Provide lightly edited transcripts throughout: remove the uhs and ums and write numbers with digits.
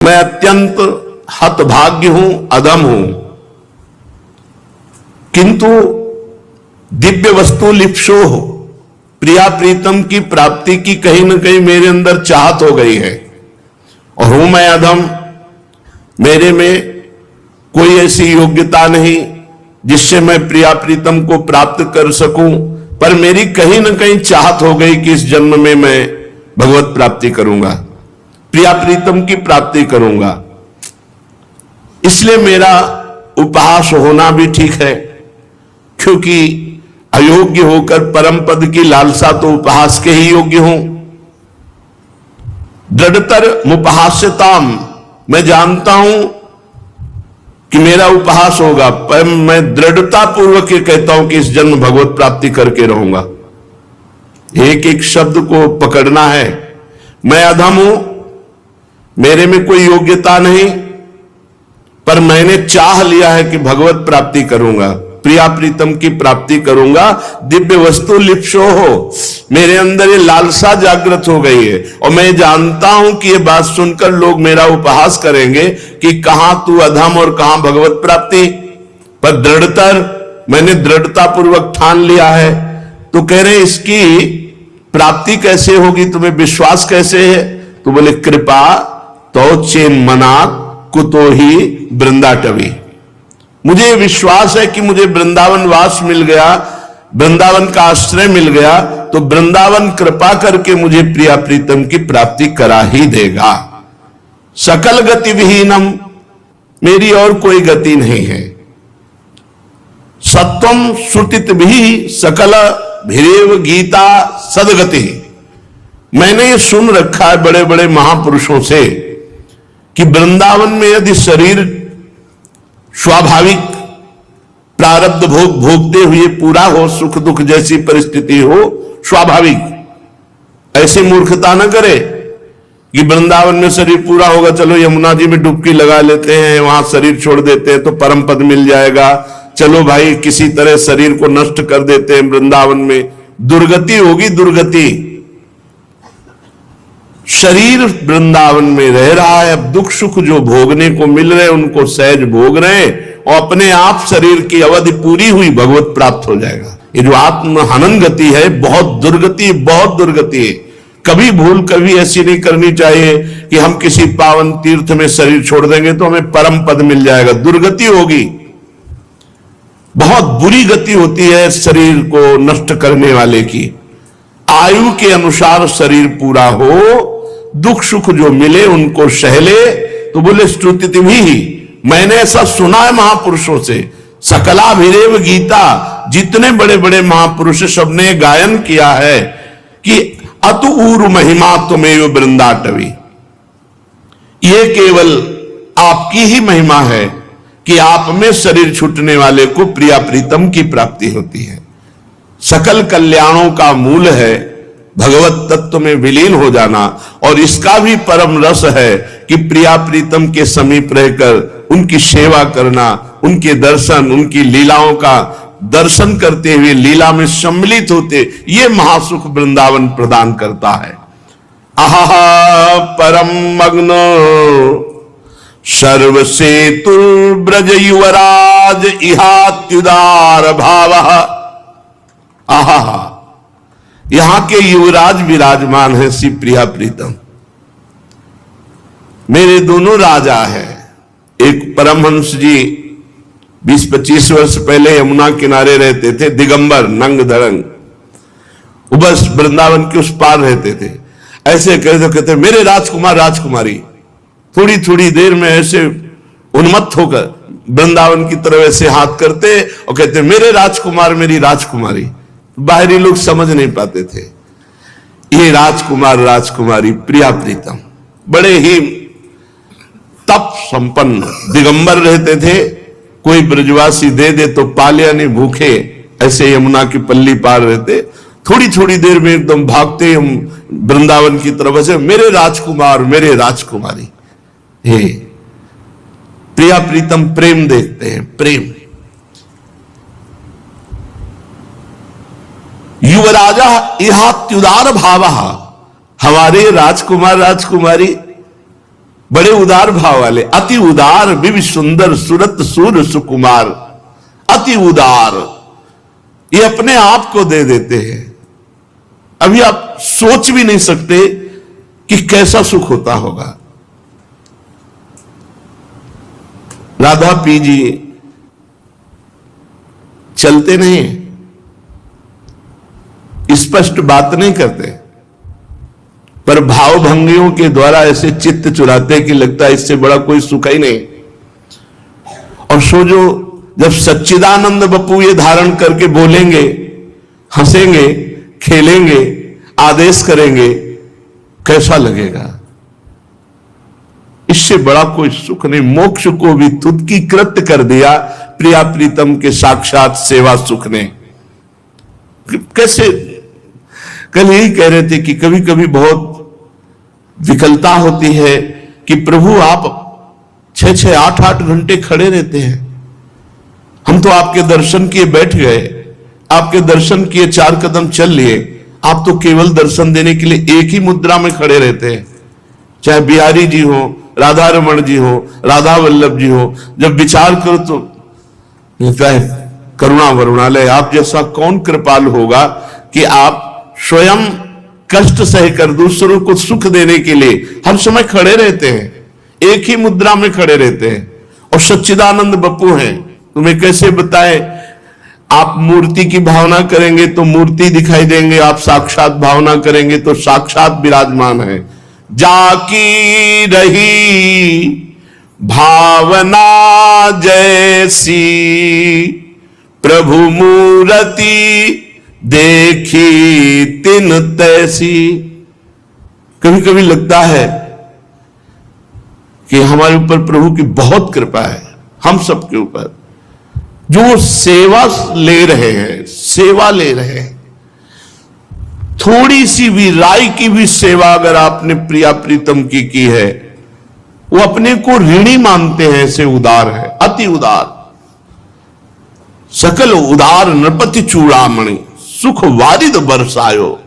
मैं अत्यंत हतभाग्य हूं, अधम हूं, किंतु दिव्य वस्तु लिप्सो हो, प्रिया प्रीतम की प्राप्ति की कहीं न कहीं मेरे अंदर चाहत हो गई है और हूं मैं अधम। मेरे में कोई ऐसी योग्यता नहीं जिससे मैं प्रिया प्रीतम को प्राप्त कर सकूं, पर मेरी कहीं न कहीं चाहत हो गई कि इस जन्म में मैं भगवत प्राप्ति करूंगा, प्रिया प्रीतम की प्राप्ति करूंगा। इसलिए मेरा उपहास होना भी ठीक है, क्योंकि अयोग्य होकर परम पद की लालसा तो उपहास के ही योग्य हूं। दृढ़तर मुपहास्यताम, मैं जानता हूं कि मेरा उपहास होगा, पर मैं दृढ़ता पूर्वक ये कहता हूं कि इस जन्म भगवत प्राप्ति करके रहूंगा। एक एक शब्द को पकड़ना है। मैं अधम हूं, मेरे में कोई योग्यता नहीं, पर मैंने चाह लिया है कि भगवत प्राप्ति करूंगा, प्रिया प्रीतम की प्राप्ति करूंगा। दिव्य वस्तु लिप्सो हो, मेरे अंदर ये लालसा जागृत हो गई है और मैं जानता हूं कि ये बात सुनकर लोग मेरा उपहास करेंगे कि कहां तू अधम और कहां भगवत प्राप्ति। पर दृढ़तर मैंने दृढ़ता पूर्वक ठान लिया है। तो कह रहे इसकी प्राप्ति कैसे होगी, तुम्हें विश्वास कैसे है? तो बोले कृपा तो चेन मना कुतो ही वृंदाटवी। मुझे विश्वास है कि मुझे वृंदावन वास मिल गया, वृंदावन का आश्रय मिल गया, तो वृंदावन कृपा करके मुझे प्रिया प्रीतम की प्राप्ति करा ही देगा। सकल गति विहीनम, मेरी और कोई गति नहीं है। सत्वम श्रुतित भी सकल भिरेव गीता सदगति। मैंने ये सुन रखा है बड़े बड़े महापुरुषों से कि वृंदावन में यदि शरीर स्वाभाविक प्रारब्ध भोग भोगते हुए पूरा हो, सुख दुख जैसी परिस्थिति हो, स्वाभाविक, ऐसी मूर्खता न करे कि वृंदावन में शरीर पूरा होगा, चलो यमुना जी में डुबकी लगा लेते हैं, वहां शरीर छोड़ देते हैं तो परम पद मिल जाएगा, चलो भाई किसी तरह शरीर को नष्ट कर देते हैं वृंदावन में। दुर्गति होगी, दुर्गति। शरीर वृंदावन में रह रहा है, अब दुख सुख जो भोगने को मिल रहे उनको सहज भोग रहे और अपने आप शरीर की अवधि पूरी हुई भगवत प्राप्त हो जाएगा। ये जो आत्म हनन गति है बहुत दुर्गति, बहुत दुर्गति है। कभी भूल कभी ऐसी नहीं करनी चाहिए कि हम किसी पावन तीर्थ में शरीर छोड़ देंगे तो हमें परम पद मिल जाएगा। दुर्गति होगी, बहुत बुरी गति होती है शरीर को नष्ट करने वाले की। आयु के अनुसार शरीर पूरा हो, दुख सुख जो मिले उनको सहले। तो बोले स्तुति भी, मैंने ऐसा सुना है महापुरुषों से, सकलाभिरेव गीता, जितने बड़े बड़े महापुरुष सबने गायन किया है कि अतु ऊरु महिमा तुमेव वृंदाटवी। ये केवल आपकी ही महिमा है कि आप में शरीर छूटने वाले को प्रिया प्रीतम की प्राप्ति होती है। सकल कल्याणों का मूल है भगवत तत्व में विलीन हो जाना, और इसका भी परम रस है कि प्रिया प्रीतम के समीप रहकर उनकी सेवा करना, उनके दर्शन, उनकी लीलाओं का दर्शन करते हुए लीला में सम्मिलित होते, ये महासुख वृंदावन प्रदान करता है। आहा परम मग्नो सर्व सेतुर ब्रज युवराज इहात्युदार भाव। आहा, यहां के युवराज विराजमान है श्री प्रिया प्रीतम। मेरे दोनों राजा हैं। एक परमहंस जी 20-25 वर्ष पहले यमुना किनारे रहते थे, दिगंबर नंग धड़ंग, वो बस वृंदावन के उस पार रहते थे। ऐसे कहते मेरे राजकुमार राजकुमारी, थोड़ी थोड़ी देर में ऐसे उन्मत्त होकर वृंदावन की तरफ ऐसे हाथ करते और कहते मेरे राजकुमार मेरी राजकुमारी। बाहरी लोग समझ नहीं पाते थे ये राजकुमार राजकुमारी प्रिया प्रीतम। बड़े ही तप संपन्न दिगंबर रहते थे। कोई ब्रजवासी दे दे तो पालिया नहीं भूखे, ऐसे यमुना की पल्ली पार रहते। थोड़ी थोड़ी देर में एकदम भागते हम वृंदावन की तरफ से, मेरे राजकुमार मेरे राजकुमारी। हे प्रिया प्रीतम प्रेम देखते हैं, प्रेम। युवराजा इहात्युदार भाव, हमारे राजकुमार राजकुमारी बड़े उदार भाव वाले, अति उदार विवि सुंदर सुरत सूर सुकुमार, अति उदार, ये अपने आप को दे देते हैं। अभी आप सोच भी नहीं सकते कि कैसा सुख होता होगा। राधा पी जी चलते नहीं, स्पष्ट बात नहीं करते, पर भाव भंगियों के द्वारा ऐसे चित्त चुराते कि लगता है इससे बड़ा कोई सुख ही नहीं। और सो जो जब सच्चिदानंद बप्पू ये धारण करके बोलेंगे, हंसेंगे, खेलेंगे, आदेश करेंगे, कैसा लगेगा? इससे बड़ा कोई सुख नहीं। मोक्ष को भी तुदकी कृत्य कर दिया प्रिया प्रीतम के साक्षात सेवा सुख ने। कैसे, कल यही कह रहे थे कि कभी कभी बहुत विकलता होती है कि प्रभु आप 6-6, 8-8 घंटे खड़े रहते हैं, हम तो आपके दर्शन किए बैठ गए, आपके दर्शन किए 4 कदम चल लिए, आप तो केवल दर्शन देने के लिए एक ही मुद्रा में खड़े रहते हैं। चाहे बिहारी जी हो, राधा रमण जी हो, राधा वल्लभ जी हो, जब विचार करो तो करुणा वरुणालय, आप जैसा कौन कृपाल होगा कि आप स्वयं कष्ट सहकर दूसरों को सुख देने के लिए हर समय खड़े रहते हैं, एक ही मुद्रा में खड़े रहते हैं। और सच्चिदानंद बप्पू हैं, तुम्हें कैसे बताएं? आप मूर्ति की भावना करेंगे तो मूर्ति दिखाई देंगे, आप साक्षात भावना करेंगे तो साक्षात विराजमान है। जाकी रही भावना जैसी, प्रभु मूर्ति देखी तिन तैसी। कभी कभी लगता है कि हमारे ऊपर प्रभु की बहुत कृपा है, हम सबके ऊपर, जो सेवा ले रहे हैं, सेवा ले रहे हैं। थोड़ी सी भी राय की भी सेवा अगर आपने प्रिया प्रीतम की है, वो अपने को ऋणी मानते हैं, ऐसे उदार है, अति उदार। सकल उदार नृपति चूड़ामणि, सुख वारिद बरसायो।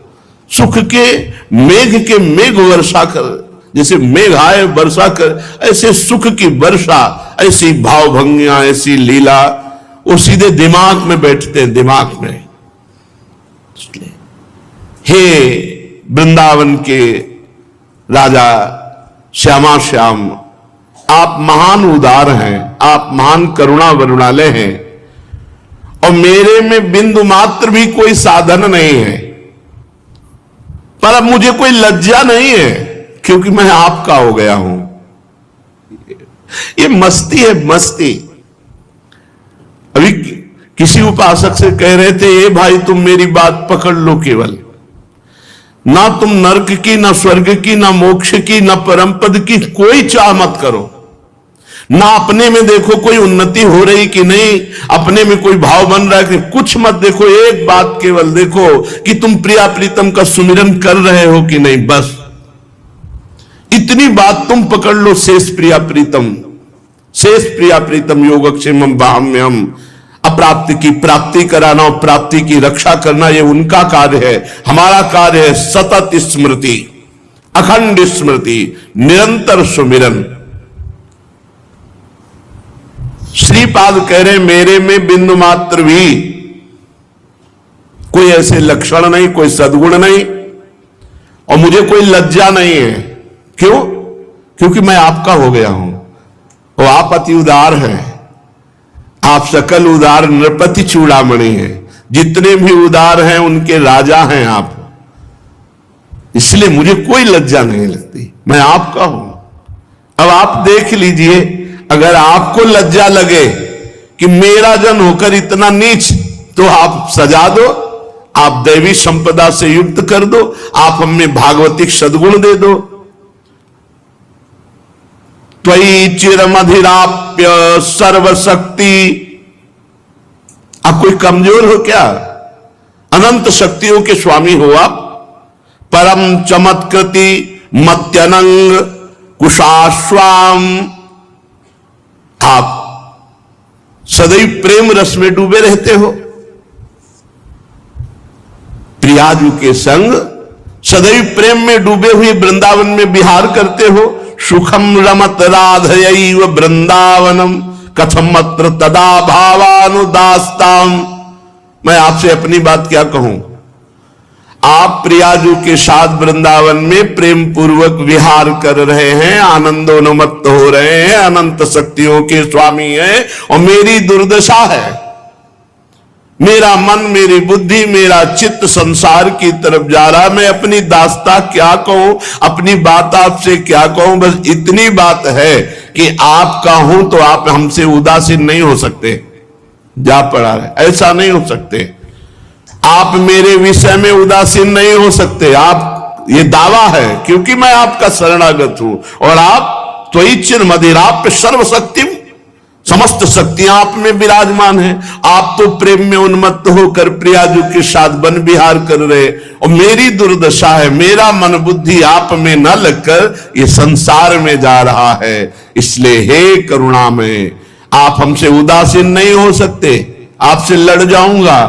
सुख के मेघ वर्षा कर, जैसे मेघ आए वर्षा कर, ऐसे सुख की वर्षा, ऐसी भावभंगियां, ऐसी लीला, वो सीधे दिमाग में बैठते हैं, दिमाग में। हे वृंदावन के राजा श्यामा श्याम, आप महान उदार हैं, आप महान करुणा वरुणालय हैं, और मेरे में बिंदु मात्र भी कोई साधन नहीं है, पर अब मुझे कोई लज्जा नहीं है क्योंकि मैं आपका हो गया हूं। ये मस्ती है, मस्ती। अभी किसी उपासक से कह रहे थे, ये भाई तुम मेरी बात पकड़ लो, केवल ना तुम नरक की, ना स्वर्ग की, ना मोक्ष की, ना परम पद की कोई चाह मत करो, ना अपने में देखो कोई उन्नति हो रही कि नहीं, अपने में कोई भाव बन रहा है कि कुछ मत देखो, एक बात केवल देखो कि तुम प्रिया प्रीतम का सुमिरन कर रहे हो कि नहीं, बस इतनी बात तुम पकड़ लो। शेष प्रिया प्रीतम योगक्षेमम बाह्म्यम, अप्राप्त की प्राप्ति कराना और प्राप्ति की रक्षा करना, ये उनका कार्य है। हमारा कार्य है सतत स्मृति, अखंड स्मृति, निरंतर सुमिरन। श्रीपाद कह रहे मेरे में बिंदु मात्र भी कोई ऐसे लक्षण नहीं, कोई सद्गुण नहीं, और मुझे कोई लज्जा नहीं है। क्यों? क्योंकि मैं आपका हो गया हूं, और आप अति उदार हैं, आप सकल उदार नृपति चूड़ामणि हैं, जितने भी उदार हैं उनके राजा हैं आप, इसलिए मुझे कोई लज्जा नहीं लगती, मैं आपका हूं। अब आप देख लीजिए, अगर आपको लज्जा लगे कि मेरा जन होकर इतना नीच, तो आप सजा दो, आप दैवी संपदा से युक्त कर दो, आप हमें भागवतिक सद्गुण दे दो। त्वयि चिरमधिराप्य सर्वशक्ति, आप कोई कमजोर हो क्या? अनंत शक्तियों के स्वामी हो आप। परम चमत्कृति मत्यनंग कुशाश्वाम, आप सदैव प्रेम रस में डूबे रहते हो, प्रियाजू के संग सदैव प्रेम में डूबे हुए वृंदावन में विहार करते हो, सुखम रमत राधयैव वृंदावनम कथम अत्र तदा भावानुदास्ताम। मैं आपसे अपनी बात क्या कहूं, आप प्रियाजू के साथ वृंदावन में प्रेम पूर्वक विहार कर रहे हैं, आनंदोन्मत्त हो रहे हैं, अनंत शक्तियों के स्वामी हैं, और मेरी दुर्दशा है, मेरा मन, मेरी बुद्धि, मेरा चित्त संसार की तरफ जा रहा। मैं अपनी दास्ता क्या कहूं, अपनी बात आपसे क्या कहूं, बस इतनी बात है कि आपका हूं तो आप हमसे उदासीन नहीं हो सकते। जा पड़ा है, ऐसा नहीं हो सकते। आप मेरे विषय में उदासीन नहीं हो सकते। आप, ये दावा है, क्योंकि मैं आपका शरणागत हूं, और आप त्वयि चिर मदिराप्य सर्वशक्तिम, समस्त शक्तियां आप में विराजमान हैं। आप तो प्रेम में उन्मत्त होकर प्रियाजू के साथ वन विहार कर रहे, और मेरी दुर्दशा है, मेरा मन बुद्धि आप में न लगकर ये संसार में जा रहा है। इसलिए हे करुणा में, आप हमसे उदासीन नहीं हो सकते। आपसे लड़ जाऊंगा,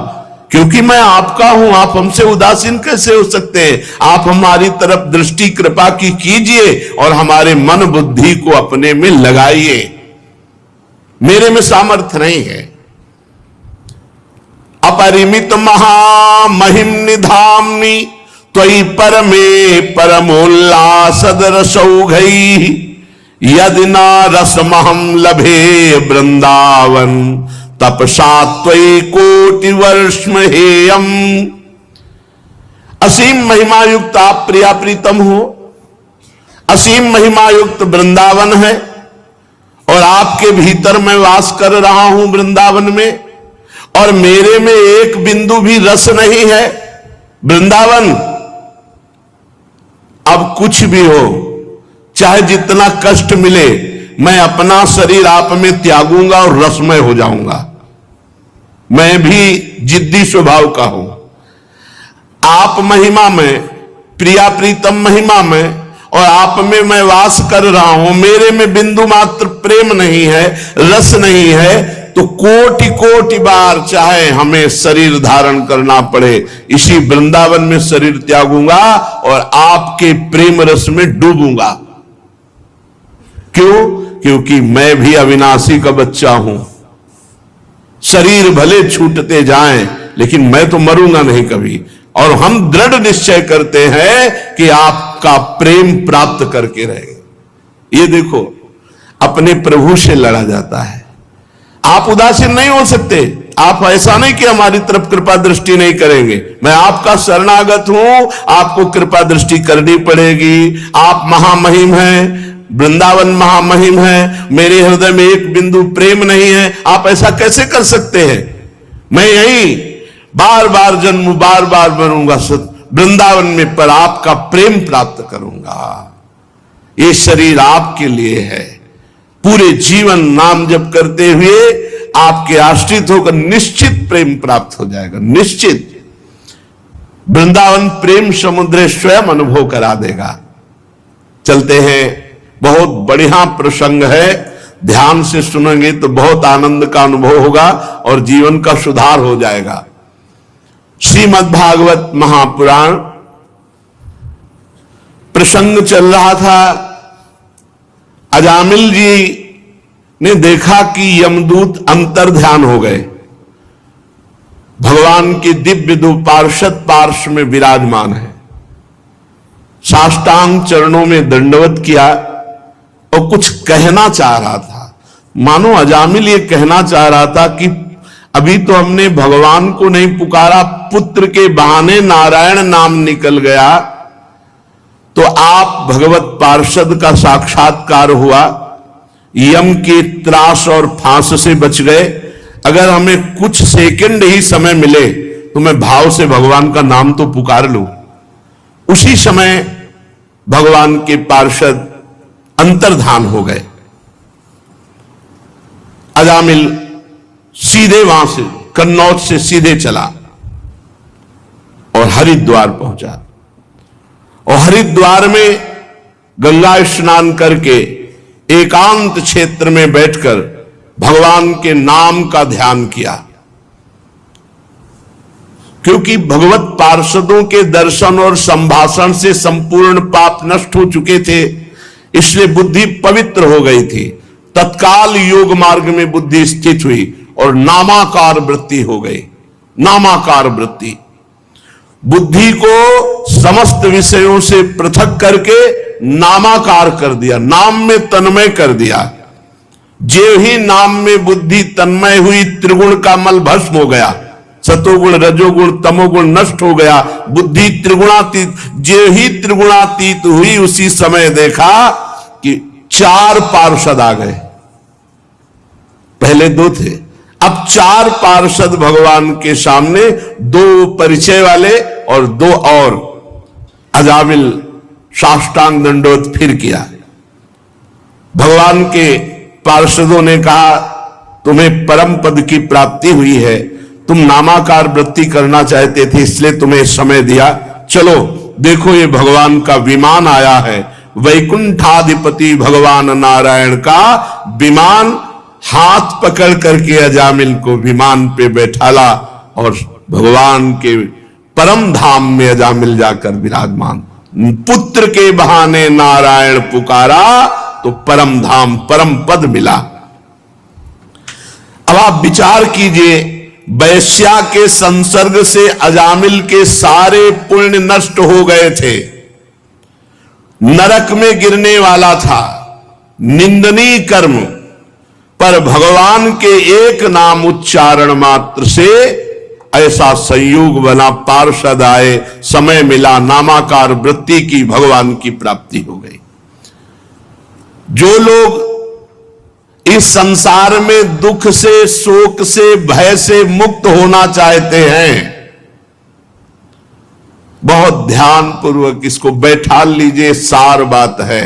क्योंकि मैं आपका हूं। आप हमसे उदासीन कैसे हो सकते हैं? आप हमारी तरफ दृष्टि कृपा की कीजिए और हमारे मन बुद्धि को अपने में लगाइए। मेरे में सामर्थ्य नहीं है। अपरिमित महामहिम निधाम्नि त्वयि परमे परमोल्लासद रसौघैः यदि न रसमहं लभे वृंदावन तपसा त्वयि कोटि वर्षम हेयम। असीम महिमा युक्त आप प्रिया प्रीतम हो, असीम महिमा युक्त वृंदावन है, और आपके भीतर मैं वास कर रहा हूं वृंदावन में, और मेरे में एक बिंदु भी रस नहीं है। वृंदावन, अब कुछ भी हो, चाहे जितना कष्ट मिले, मैं अपना शरीर आप में त्यागूंगा और रसमय हो जाऊंगा। मैं भी जिद्दी स्वभाव का हूं। आप महिमा में, प्रिया प्रीतम महिमा में, और आप में मैं वास कर रहा हूं, मेरे में बिंदु मात्र प्रेम नहीं है, रस नहीं है, तो कोटि कोटि बार चाहे हमें शरीर धारण करना पड़े, इसी वृंदावन में शरीर त्यागूंगा और आपके प्रेम रस में डूबूंगा। क्यों? क्योंकि मैं भी अविनाशी का बच्चा हूं। शरीर भले छूटते जाएं, लेकिन मैं तो मरूंगा नहीं कभी। और हम दृढ़ निश्चय करते हैं कि आपका प्रेम प्राप्त करके रहेंगे। ये देखो, अपने प्रभु से लड़ा जाता है। आप उदासीन नहीं हो सकते। आप ऐसा नहीं कि हमारी तरफ कृपा दृष्टि नहीं करेंगे। मैं आपका शरणागत हूं, आपको कृपा दृष्टि करनी पड़ेगी। आप महामहिम हैं, वृंदावन महामहिम है, मेरे हृदय में एक बिंदु प्रेम नहीं है। आप ऐसा कैसे कर सकते हैं? मैं यही बार बार जन्म, बार बार मरूंगा वृंदावन में, पर आपका प्रेम प्राप्त करूंगा। ये शरीर आपके लिए है। पूरे जीवन नाम जप करते हुए आपके आश्रित होकर निश्चित प्रेम प्राप्त हो जाएगा। निश्चित वृंदावन प्रेम समुद्र स्वयं अनुभव करा देगा। चलते हैं, बहुत बढ़िया प्रसंग है, ध्यान से सुनेंगे तो बहुत आनंद का अनुभव होगा और जीवन का सुधार हो जाएगा। श्रीमद् भागवत महापुराण प्रसंग चल रहा था। अजामिल जी ने देखा कि यमदूत अंतर ध्यान हो गए, भगवान के दिव्य दो पार्षद पार्श्व में विराजमान है। साष्टांग चरणों में दंडवत किया और कुछ कहना चाह रहा था। मानो अजामिल ये कहना चाह रहा था कि अभी तो हमने भगवान को नहीं पुकारा, पुत्र के बहाने नारायण नाम निकल गया, तो आप भगवत पार्षद का साक्षात्कार हुआ, यम के त्रास और फांस से बच गए। अगर हमें कुछ सेकंड ही समय मिले तो मैं भाव से भगवान का नाम तो पुकार लूं। उसी समय भगवान के पार्षद अंतर्धान हो गए। अजामिल सीधे वहां से, कन्नौज से सीधे चला और हरिद्वार पहुंचा, और हरिद्वार में गंगा स्नान करके एकांत क्षेत्र में बैठकर भगवान के नाम का ध्यान किया। क्योंकि भगवत पार्षदों के दर्शन और संभाषण से संपूर्ण पाप नष्ट हो चुके थे, इसलिए बुद्धि पवित्र हो गई थी। तत्काल योग मार्ग में बुद्धि स्थित हुई और नामाकार वृत्ति हो गई। नामाकार वृत्ति बुद्धि को समस्त विषयों से पृथक करके नामाकार कर दिया, नाम में तन्मय कर दिया। जो ही नाम में बुद्धि तन्मय हुई, त्रिगुण का मल भस्म हो गया, सतोगुण रजोगुण तमोगुण नष्ट हो गया, बुद्धि त्रिगुणातीत। जो ही त्रिगुणातीत हुई उसी समय देखा कि 4 पार्षद आ गए। पहले 2 थे, अब 4 पार्षद भगवान के सामने, 2 परिचय वाले और 2 और। अजामिल साष्टांग दंडोत फिर किया। भगवान के पार्षदों ने कहा, तुम्हें परम पद की प्राप्ति हुई है, तुम नामाकार वृत्ति करना चाहते थे, इसलिए तुम्हें समय दिया। चलो देखो, ये भगवान का विमान आया है। वैकुंठाधिपति भगवान नारायण का विमान। हाथ पकड़ करके अजामिल को विमान पे बैठाला और भगवान के परम धाम में अजामिल जाकर विराजमान। पुत्र के बहाने नारायण पुकारा तो परम धाम परम पद मिला। अब आप विचार कीजिए, वैश्या के संसर्ग से अजामिल के सारे पुण्य नष्ट हो गए थे, नरक में गिरने वाला था, निंदनीय कर्म, पर भगवान के एक नाम उच्चारण मात्र से ऐसा संयोग बना, पार्षद आए, समय मिला, नामाकार वृत्ति की, भगवान की प्राप्ति हो गई। जो लोग इस संसार में दुख से, शोक से, भय से मुक्त होना चाहते हैं, बहुत ध्यान पूर्वक इसको बैठा लीजिए, सार बात है।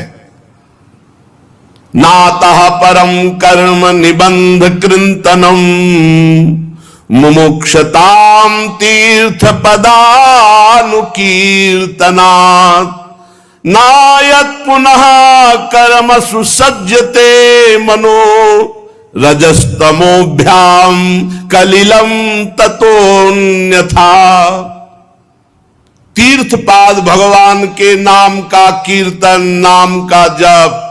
नातः परम कर्म निबंध कृंतनम मुमुक्षताम तीर्थ पदानुकीर्तनात् नायत पुनः कर्म सुसज्जते मनो रजस्तमोभ्याम कलिलम ततोन्यथा। तीर्थपाद भगवान के नाम का कीर्तन, नाम का जप,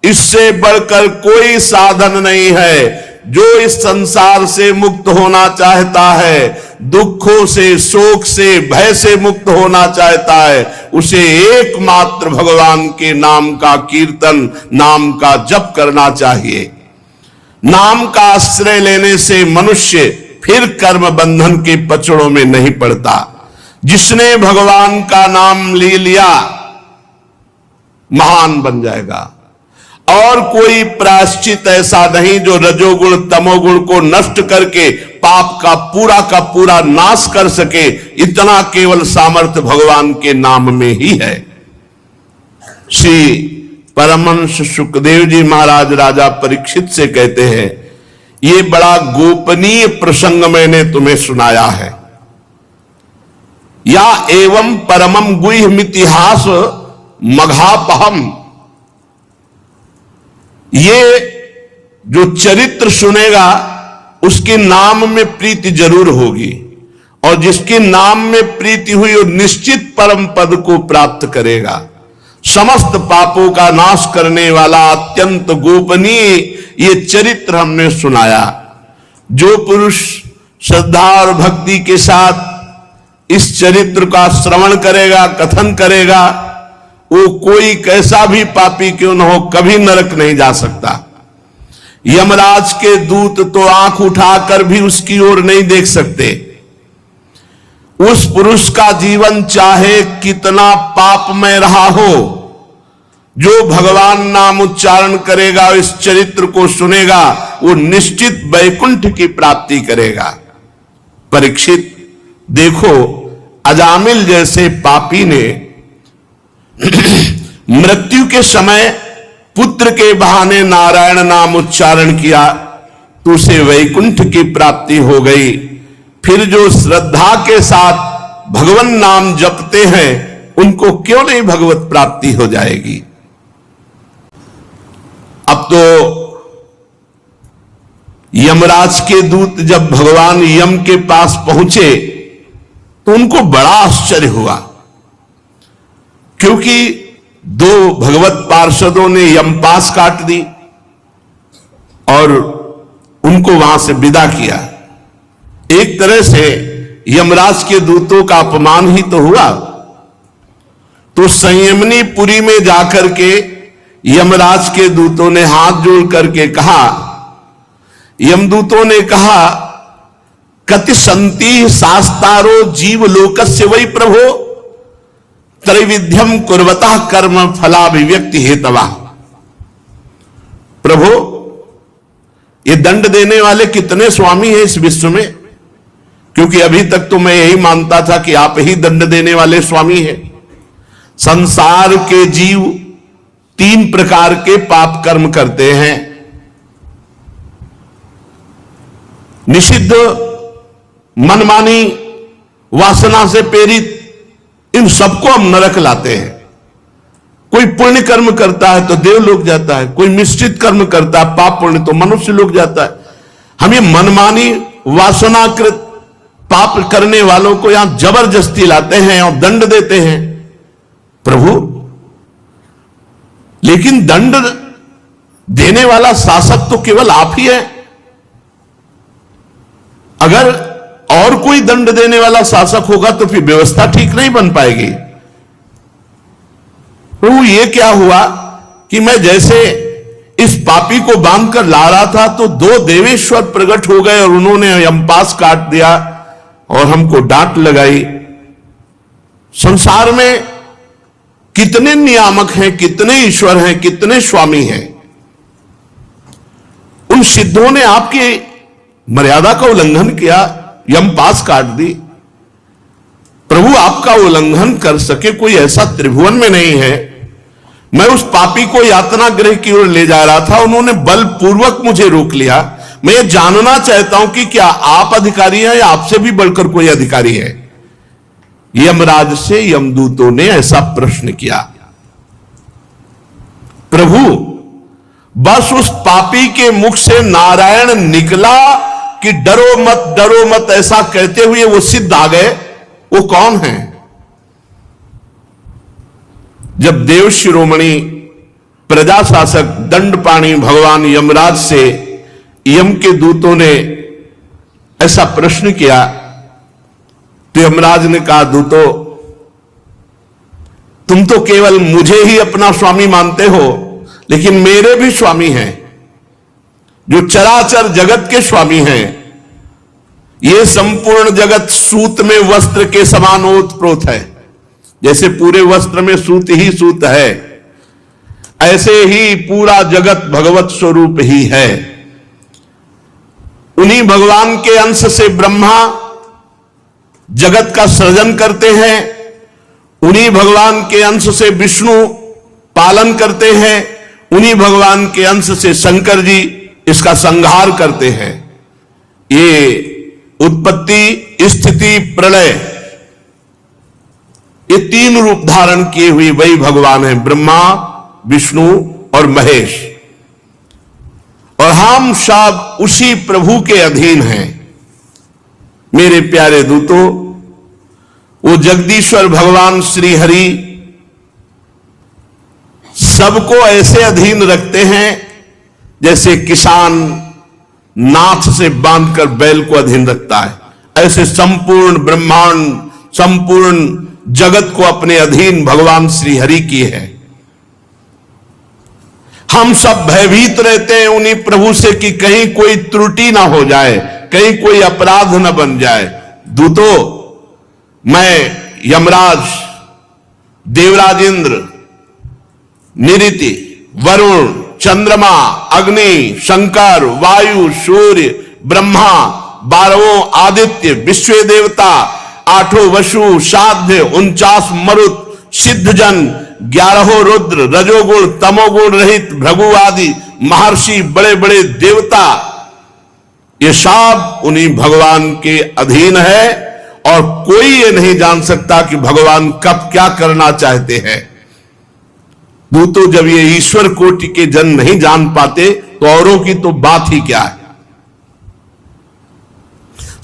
इससे बढ़कर कोई साधन नहीं है। जो इस संसार से मुक्त होना चाहता है, दुखों से, शोक से, भय से मुक्त होना चाहता है, उसे एकमात्र भगवान के नाम का कीर्तन, नाम का जप करना चाहिए। नाम का आश्रय लेने से मनुष्य फिर कर्म बंधन के पचड़ों में नहीं पड़ता। जिसने भगवान का नाम ले लिया महान बन जाएगा। और कोई प्रायश्चित ऐसा नहीं जो रजोगुण तमोगुण को नष्ट करके पाप का पूरा नाश कर सके। इतना केवल सामर्थ्य भगवान के नाम में ही है। श्री परमहंस सुखदेव जी महाराज राजा परीक्षित से कहते हैं, ये बड़ा गोपनीय प्रसंग मैंने तुम्हें सुनाया है। या एवं परमम गुह्यमितिहास मघापहम, ये जो चरित्र सुनेगा उसके नाम में प्रीति जरूर होगी, और जिसके नाम में प्रीति हुई वो निश्चित परम पद को प्राप्त करेगा। समस्त पापों का नाश करने वाला अत्यंत गोपनीय ये चरित्र हमने सुनाया। जो पुरुष श्रद्धा और भक्ति के साथ इस चरित्र का श्रवण करेगा, कथन करेगा, वो कोई कैसा भी पापी क्यों न हो, कभी नरक नहीं जा सकता। यमराज के दूत तो आंख उठाकर भी उसकी ओर नहीं देख सकते। उस पुरुष का जीवन चाहे कितना पापमय रहा हो, जो भगवान नाम उच्चारण करेगा, इस चरित्र को सुनेगा, वो निश्चित वैकुंठ की प्राप्ति करेगा। परीक्षित देखो, अजामिल जैसे पापी ने मृत्यु के समय पुत्र के बहाने नारायण नाम उच्चारण किया तो उसे वैकुंठ की प्राप्ति हो गई। फिर जो श्रद्धा के साथ भगवान नाम जपते हैं उनको क्यों नहीं भगवत प्राप्ति हो जाएगी। अब तो यमराज के दूत जब भगवान यम के पास पहुंचे तो उनको बड़ा आश्चर्य हुआ, क्योंकि दो भगवत पार्षदों ने यमपास काट दी और उनको वहां से विदा किया। एक तरह से यमराज के दूतों का अपमान ही तो हुआ। तो संयमनी पुरी में जाकर के यमराज के दूतों ने हाथ जोड़ करके कहा, यमदूतों ने कहा, कति संति शास्तारो जीव लोकस्य वै प्रभो त्रैविध्यम कुर्वतः कर्म फलाभिव्यक्ति हेतवा। प्रभु, ये दंड देने वाले कितने स्वामी हैं इस विश्व में? क्योंकि अभी तक तो मैं यही मानता था कि आप ही दंड देने वाले स्वामी हैं। संसार के जीव 3 प्रकार के पाप कर्म करते हैं। निषिद्ध, मनमानी, वासना से प्रेरित, इन सबको हम नरक लाते हैं। कोई पुण्य कर्म करता है तो देवलोक जाता है, कोई मिश्रित कर्म करता है पाप पुण्य तो मनुष्य लोक जाता है। हम ये मनमानी वासनाकृत पाप करने वालों को यहां जबरदस्ती लाते हैं और दंड देते हैं। प्रभु, लेकिन दंड देने वाला शासक तो केवल आप ही है। अगर और कोई दंड देने वाला शासक होगा तो फिर व्यवस्था ठीक नहीं बन पाएगी। प्रभु, ये क्या हुआ कि मैं जैसे इस पापी को बांध कर ला रहा था तो 2 देवेश्वर प्रकट हो गए और उन्होंने यमपास काट दिया और हमको डांट लगाई। संसार में कितने नियामक हैं, कितने ईश्वर हैं, कितने स्वामी हैं। उन सिद्धों ने आपकी मर्यादा का उल्लंघन किया, यमपास काट दी। प्रभु, आपका उल्लंघन कर सके कोई ऐसा त्रिभुवन में नहीं है। मैं उस पापी को यातना गृह की ओर ले जा रहा था, उन्होंने बलपूर्वक मुझे रोक लिया। मैं ये जानना चाहता हूं कि क्या आप अधिकारी हैं या आपसे भी बढ़कर कोई अधिकारी है? यमराज से यमदूतों ने ऐसा प्रश्न किया। प्रभु, बस उस पापी के मुख से नारायण निकला कि डरो मत ऐसा कहते हुए वो सिद्ध आ गए। वो कौन है? जब देव शिरोमणि प्रजा शासक दंडपाणी भगवान यमराज से यम के दूतों ने ऐसा प्रश्न किया तो यमराज ने कहा, दूतों, तुम तो केवल मुझे ही अपना स्वामी मानते हो, लेकिन मेरे भी स्वामी हैं जो चराचर जगत के स्वामी हैं। ये संपूर्ण जगत सूत में वस्त्र के समान ओतप्रोत है। जैसे पूरे वस्त्र में सूत ही सूत है, ऐसे ही पूरा जगत भगवत स्वरूप ही है। उन्हीं भगवान के अंश से ब्रह्मा जगत का सृजन करते हैं, उन्हीं भगवान के अंश से विष्णु पालन करते हैं, उन्हीं भगवान के अंश से शंकर जी इसका संहार करते हैं। ये उत्पत्ति, स्थिति, प्रलय, ये 3 रूप धारण किए हुए वही भगवान है, ब्रह्मा, विष्णु और महेश। और हम सब उसी प्रभु के अधीन हैं। मेरे प्यारे दूतों, वो जगदीश्वर भगवान श्री हरि सबको ऐसे अधीन रखते हैं जैसे किसान नाथ से बांधकर बैल को अधीन रखता है। ऐसे संपूर्ण ब्रह्मांड, संपूर्ण जगत को अपने अधीन भगवान श्री हरि की है। हम सब भयभीत रहते हैं उन्हीं प्रभु से कि कहीं कोई त्रुटि ना हो जाए, कहीं कोई अपराध न बन जाए। दूतों, मैं यमराज, देवराज इंद्र, निरिति, वरुण, चंद्रमा, अग्नि, शंकर, वायु, सूर्य, ब्रह्मा, 12 आदित्य, विश्व देवता, 8 वसु, साध्य, 49 मरुत, सिद्धजन, 11 रुद्र, रजोगुण तमोगुण रहित भृगु आदि महर्षि, बड़े बड़े देवता, ये सब उन्हीं भगवान के अधीन है। और कोई ये नहीं जान सकता कि भगवान कब क्या करना चाहते हैं। दूतों, जब ये ईश्वर कोटि के जन नहीं जान पाते तो औरों की तो बात ही क्या है।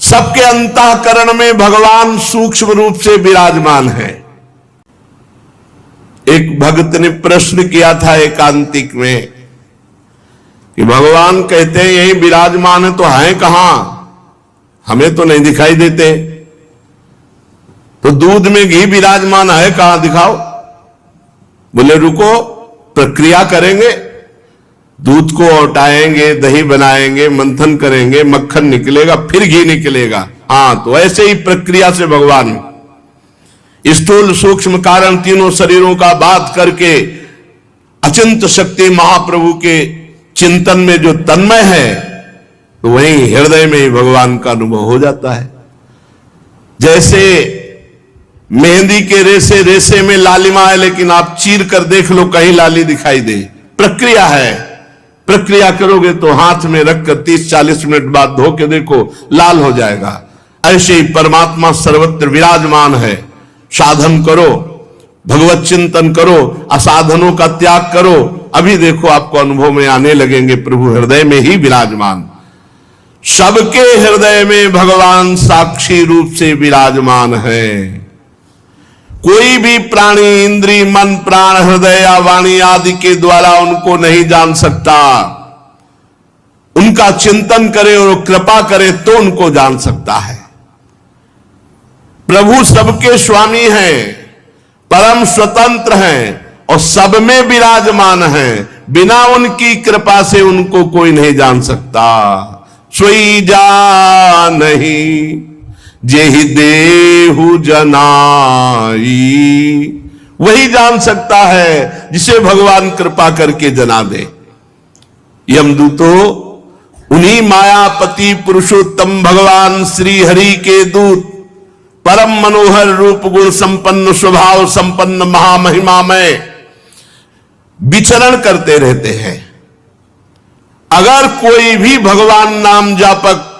सबके अंतःकरण में भगवान सूक्ष्म रूप से विराजमान है। एक भक्त ने प्रश्न किया था एकांतिक में कि भगवान कहते हैं यही विराजमान है, तो हैं कहां, हमें तो नहीं दिखाई देते। तो दूध में घी विराजमान है, कहां दिखाओ। बोले रुको, प्रक्रिया करेंगे, दूध को औटाएंगे, दही बनाएंगे, मंथन करेंगे, मक्खन निकलेगा, फिर घी निकलेगा। हाँ, तो ऐसे ही प्रक्रिया से भगवान स्थूल सूक्ष्म कारण तीनों शरीरों का बात करके अचिंत शक्ति महाप्रभु के चिंतन में जो तन्मय है, तो वहीं हृदय में ही भगवान का अनुभव हो जाता है। जैसे मेहंदी के रेसे रेसे में लालिमा है, लेकिन आप चीर कर देख लो कहीं लाली दिखाई दे। प्रक्रिया है, प्रक्रिया करोगे तो हाथ में रखकर 30-40 मिनट बाद धो के देखो, लाल हो जाएगा। ऐसे ही परमात्मा सर्वत्र विराजमान है। साधन करो, भगवत चिंतन करो, असाधनों का त्याग करो, अभी देखो आपको अनुभव में आने लगेंगे प्रभु हृदय में ही विराजमान। सबके हृदय में भगवान साक्षी रूप से विराजमान है। कोई भी प्राणी इंद्री मन प्राण हृदय या वाणी आदि के द्वारा उनको नहीं जान सकता। उनका चिंतन करे और कृपा करे तो उनको जान सकता है। प्रभु सबके स्वामी हैं, परम स्वतंत्र हैं और सब में विराजमान हैं। बिना उनकी कृपा से उनको कोई नहीं जान सकता। सोई जा नहीं जेहि देहु जनाई, वही जान सकता है जिसे भगवान कृपा करके जना दे। यमदूतो उन्हीं मायापति पुरुषोत्तम भगवान श्री हरि के दूत, परम मनोहर रूप गुण संपन्न स्वभाव संपन्न महामहिमा में विचरण करते रहते हैं। अगर कोई भी भगवान नाम जापक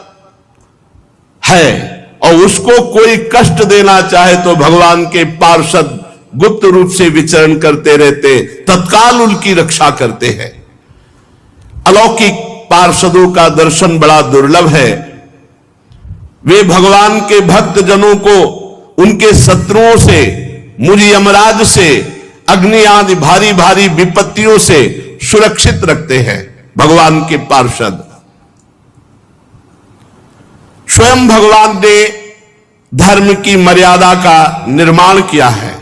है और उसको कोई कष्ट देना चाहे तो भगवान के पार्षद गुप्त रूप से विचरण करते रहते, तत्काल उनकी रक्षा करते हैं। अलौकिक पार्षदों का दर्शन बड़ा दुर्लभ है। वे भगवान के भक्त जनों को उनके शत्रुओं से, मुझ यमराज से, अग्नि आदि भारी भारी विपत्तियों से सुरक्षित रखते हैं। भगवान के पार्षद स्वयं भगवान ने धर्म की मर्यादा का निर्माण किया है।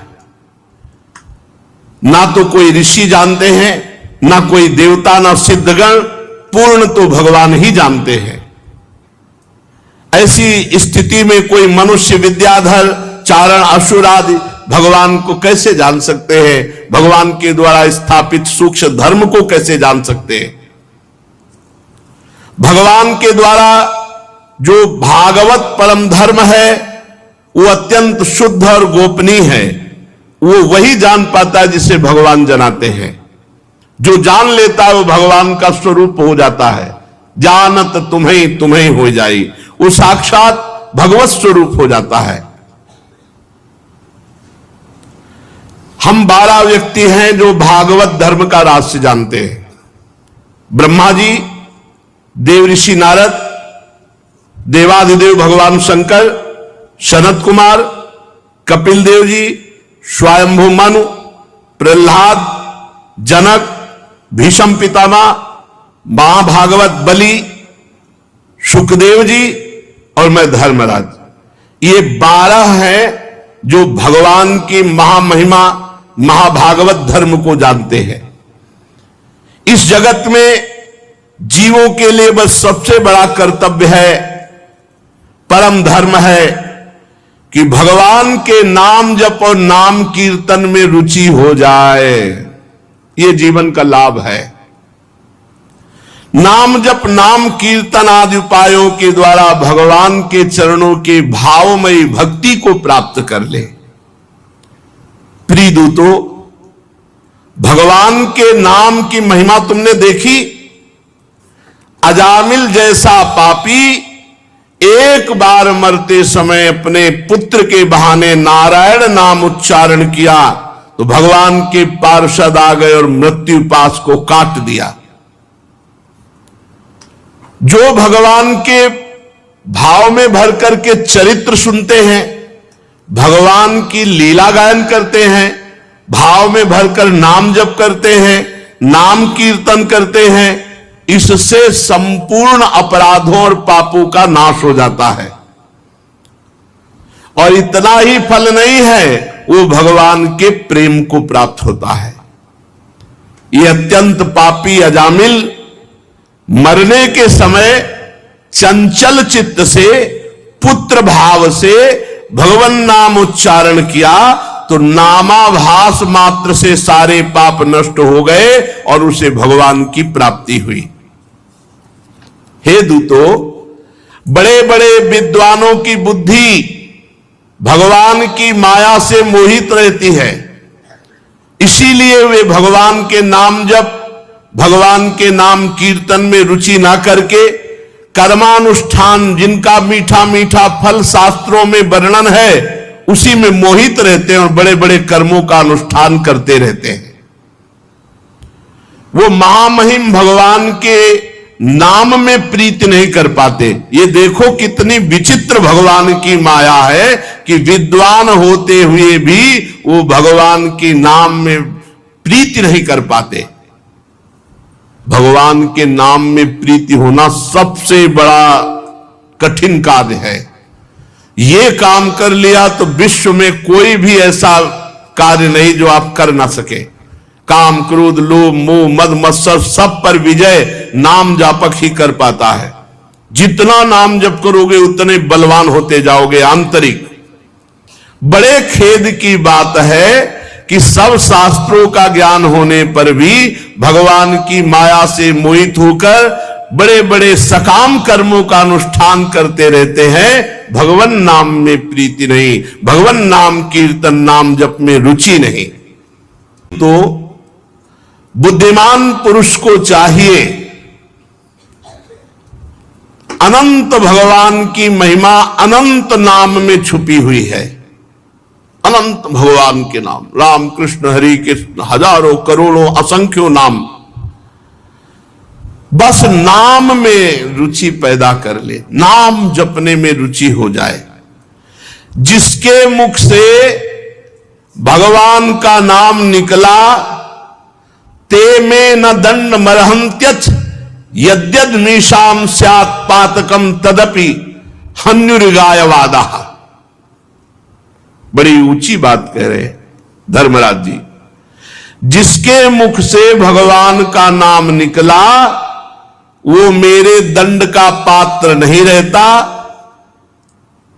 ना तो कोई ऋषि जानते हैं, ना कोई देवता, ना सिद्धगण, पूर्ण तो भगवान ही जानते हैं। ऐसी स्थिति में कोई मनुष्य विद्याधर चारण असुर आदि भगवान को कैसे जान सकते हैं? भगवान के द्वारा स्थापित सूक्ष्म धर्म को कैसे जान सकते हैं? भगवान के द्वारा जो भागवत परम धर्म है वो अत्यंत शुद्ध और गोपनीय है। वो वही जान पाता है जिसे भगवान जनाते हैं। जो जान लेता है वो भगवान का स्वरूप हो जाता है। जानत तुम्हें तुम्हें हो जाई, वो साक्षात भगवत स्वरूप हो जाता है। हम 12 व्यक्ति हैं जो भागवत धर्म का रहस्य जानते हैं। ब्रह्मा जी, देव ऋषि नारद, देवाधिदेव भगवान शंकर, सनत कुमार, कपिल देव जी, स्वयंभू मनु, प्रहलाद, जनक, भीष्म पितामह, महाभागवत बलि, सुखदेव जी और मैं धर्मराज। ये 12 हैं जो भगवान की महामहिमा महाभागवत धर्म को जानते हैं। इस जगत में जीवों के लिए बस सबसे बड़ा कर्तव्य है, परम धर्म है कि भगवान के नाम जप और नाम कीर्तन में रुचि हो जाए। ये जीवन का लाभ है। नाम जप नाम कीर्तन आदि उपायों के द्वारा भगवान के चरणों के भावमयी भक्ति को प्राप्त कर ले। प्रिय दूतो, भगवान के नाम की महिमा तुमने देखी। अजामिल जैसा पापी एक बार मरते समय अपने पुत्र के बहाने नारायण नाम उच्चारण किया तो भगवान के पार्षद आ गए और मृत्यु पाश को काट दिया। जो भगवान के भाव में भर करके चरित्र सुनते हैं, भगवान की लीला गायन करते हैं, भाव में भरकर नाम जप करते हैं, नाम कीर्तन करते हैं, इससे संपूर्ण अपराधों और पापों का नाश हो जाता है। और इतना ही फल नहीं है, वो भगवान के प्रेम को प्राप्त होता है। ये अत्यंत पापी अजामिल मरने के समय चंचल चित्त से, पुत्र भाव से भगवान नाम उच्चारण किया तो नामाभास मात्र से सारे पाप नष्ट हो गए और उसे भगवान की प्राप्ति हुई। हे दूतों, बड़े बड़े विद्वानों की बुद्धि भगवान की माया से मोहित रहती है, इसीलिए वे भगवान के नाम जप, भगवान के नाम कीर्तन में रुचि ना करके कर्मानुष्ठान, जिनका मीठा मीठा फल शास्त्रों में वर्णन है, उसी में मोहित रहते हैं और बड़े बड़े कर्मों का अनुष्ठान करते रहते हैं। वो महामहिम भगवान के नाम में प्रीति नहीं कर पाते। ये देखो कितनी विचित्र भगवान की माया है कि विद्वान होते हुए भी वो भगवान के नाम में प्रीति नहीं कर पाते। भगवान के नाम में प्रीति होना सबसे बड़ा कठिन कार्य है। ये काम कर लिया तो विश्व में कोई भी ऐसा कार्य नहीं जो आप कर ना सके। काम, क्रोध, लोभ, मोह, मद, मत्सर सब पर विजय नाम जापक ही कर पाता है। जितना नाम जप करोगे उतने बलवान होते जाओगे आंतरिक। बड़े खेद की बात है कि सब शास्त्रों का ज्ञान होने पर भी भगवान की माया से मोहित होकर बड़े बड़े सकाम कर्मों का अनुष्ठान करते रहते हैं, भगवान नाम में प्रीति नहीं, भगवान नाम कीर्तन नाम जप में रुचि नहीं। तो बुद्धिमान पुरुष को चाहिए अनंत भगवान की महिमा अनंत नाम में छुपी हुई है। अनंत भगवान के नाम, राम कृष्ण हरि कृष्ण, हजारों करोड़ों असंख्यों नाम, बस नाम में रुचि पैदा कर ले, नाम जपने में रुचि हो जाए। जिसके मुख से भगवान का नाम निकला, ते में न दंड मरहंत्यच यद्यद मीशाम स्यात् पातकम तदपि हन्युरिगायवादा। बड़ी ऊंची बात कह रहे धर्मराज जी। जिसके मुख से भगवान का नाम निकला वो मेरे दंड का पात्र नहीं रहता,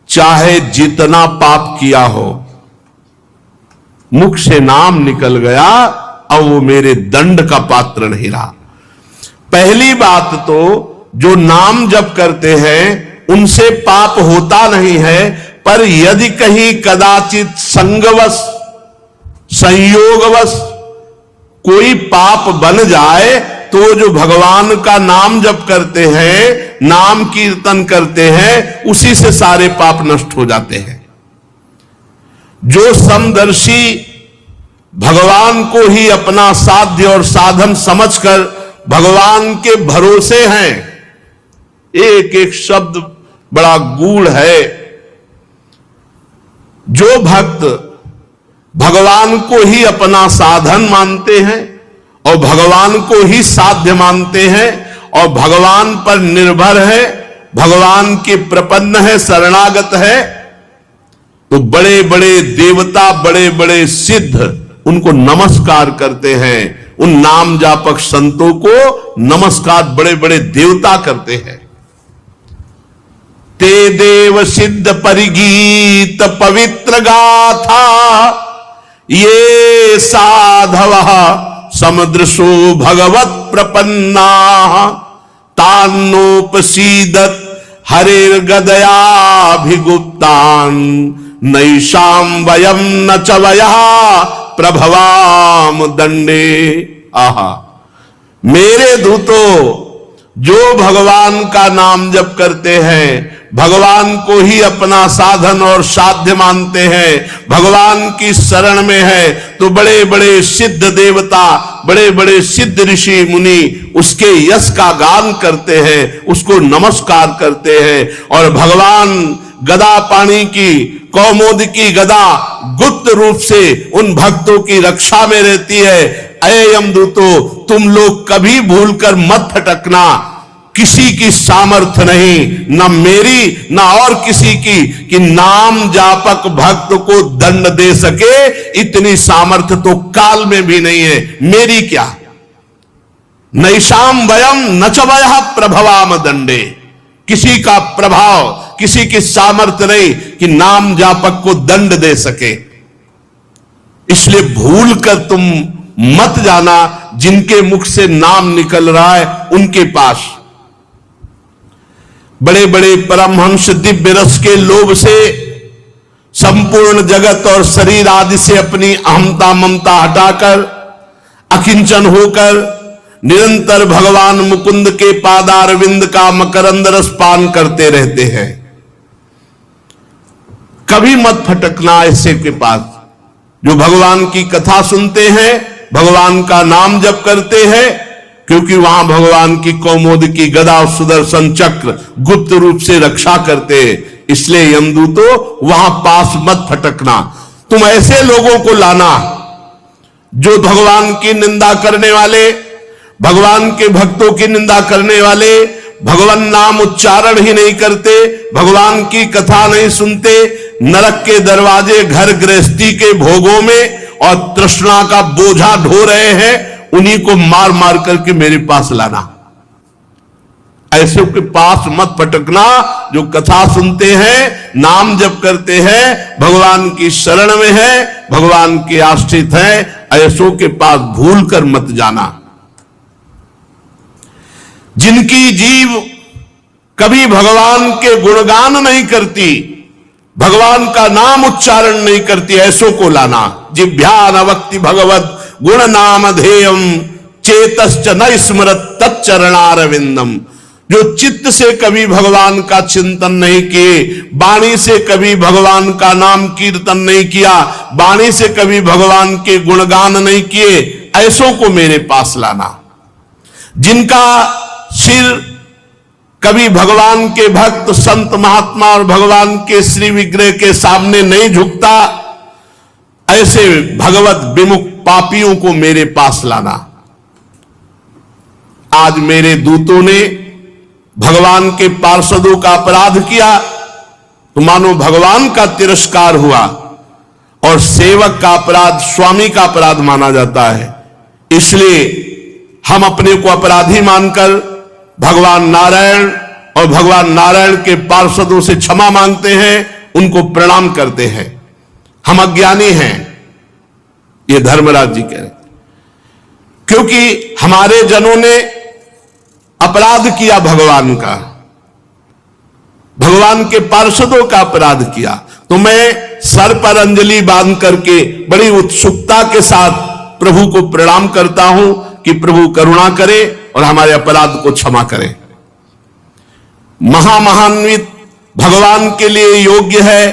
चाहे जितना पाप किया हो। मुख से नाम निकल गया, अब वो मेरे दंड का पात्र नहीं रहा। पहली बात तो जो नाम जप करते हैं उनसे पाप होता नहीं है, पर यदि कहीं कदाचित संगवश, संयोगवश कोई पाप बन जाए तो जो भगवान का नाम जप करते हैं, नाम कीर्तन करते हैं, उसी से सारे पाप नष्ट हो जाते हैं। जो समदर्शी भगवान को ही अपना साध्य और साधन समझकर भगवान के भरोसे हैं, एक एक शब्द बड़ा गूढ़ है। जो भक्त भगवान को ही अपना साधन मानते हैं और भगवान को ही साध्य मानते हैं और भगवान पर निर्भर है, भगवान के प्रपन्न है, शरणागत है, तो बड़े बड़े देवता, बड़े बड़े सिद्ध उनको नमस्कार करते हैं। उन नाम जापक संतों को नमस्कार बड़े बड़े देवता करते हैं। ते देव सिद्ध परिगीत पवित्र गाथा, ये साधव समुद्रसो भगवत प्रपन्ना, तान्नोपसीदत हरेर्गदयाभिगुप्तान् नैषाम वयम न च वयः प्रभवाम दंडे। आहा, मेरे दूतों, जो भगवान का नाम जप करते हैं, भगवान को ही अपना साधन और साध्य मानते हैं, भगवान की शरण में है, तो बड़े बड़े सिद्ध देवता, बड़े बड़े सिद्ध ऋषि मुनि उसके यश का गान करते हैं, उसको नमस्कार करते हैं। और भगवान गदा पाणी की, कौमुदी गदा गुप्त रूप से उन भक्तों की रक्षा में रहती है। अये यमदूतो, तुम लोग कभी भूलकर मत फटकना, किसी की सामर्थ्य नहीं, न मेरी न और किसी की, कि नाम जापक भक्त को दंड दे सके, इतनी सामर्थ्य तो काल में भी नहीं है। मेरी क्या, नैषाम वयम न च वयः प्रभवाम दंडे, किसी का प्रभाव, किसी की सामर्थ्य नहीं कि नाम जापक को दंड दे सके। इसलिए भूल कर तुम मत जाना जिनके मुख से नाम निकल रहा है उनके पास। बड़े बड़े परमहंस दिव्य रस के लोभ से संपूर्ण जगत और शरीर आदि से अपनी अहमता ममता हटाकर अकिंचन होकर निरंतर भगवान मुकुंद के पादारविंद का मकरंद रस पान करते रहते हैं। कभी मत फटकना ऐसे के पास जो भगवान की कथा सुनते हैं, भगवान का नाम जप करते हैं, क्योंकि वहां भगवान की कौमुदी की गदा और सुदर्शन चक्र गुप्त रूप से रक्षा करते हैं। इसलिए यमदूतो वहां पास मत फटकना। तुम ऐसे लोगों को लाना जो भगवान की निंदा करने वाले, भगवान के भक्तों की निंदा करने वाले, भगवान नाम उच्चारण ही नहीं करते, भगवान की कथा नहीं सुनते, नरक के दरवाजे घर गृहस्थी के भोगों में और तृष्णा का बोझा ढो रहे हैं, उन्हीं को मार मार करके मेरे पास लाना। ऐसे के पास मत फटकना जो कथा सुनते हैं, नाम जप करते हैं, भगवान की शरण में है, भगवान के आश्रित हैं, ऐसों के पास भूल कर मत जाना। जिनकी जीव कभी भगवान के गुणगान नहीं करती, भगवान का नाम उच्चारण नहीं करती, ऐसों को लाना। जिभ्यान वक्ति भगवत गुण नाम धेयम चेतश्च न स्मरत तच्चरणारविंदम, जो चित्त से कभी भगवान का चिंतन नहीं किए, वाणी से कभी भगवान का नाम कीर्तन नहीं किया, वाणी से कभी भगवान के गुणगान नहीं किए, ऐसों को मेरे पास लाना। जिनका सिर कभी भगवान के भक्त संत महात्मा और भगवान के श्री विग्रह के सामने नहीं झुकता, ऐसे भगवत विमुख पापियों को मेरे पास लाना। आज मेरे दूतों ने भगवान के पार्षदों का अपराध किया तो मानो भगवान का तिरस्कार हुआ, और सेवक का अपराध स्वामी का अपराध माना जाता है। इसलिए हम अपने को अपराधी मानकर भगवान नारायण और भगवान नारायण के पार्षदों से क्षमा मांगते हैं, उनको प्रणाम करते हैं। हम अज्ञानी हैं, ये धर्मराज जी कह रहे, क्योंकि हमारे जनों ने अपराध किया भगवान का, भगवान के पार्षदों का अपराध किया। तो मैं सर पर अंजलि बांध करके बड़ी उत्सुकता के साथ प्रभु को प्रणाम करता हूं कि प्रभु करुणा करे और हमारे अपराध को क्षमा करे। महामहान्वित भगवान के लिए योग्य है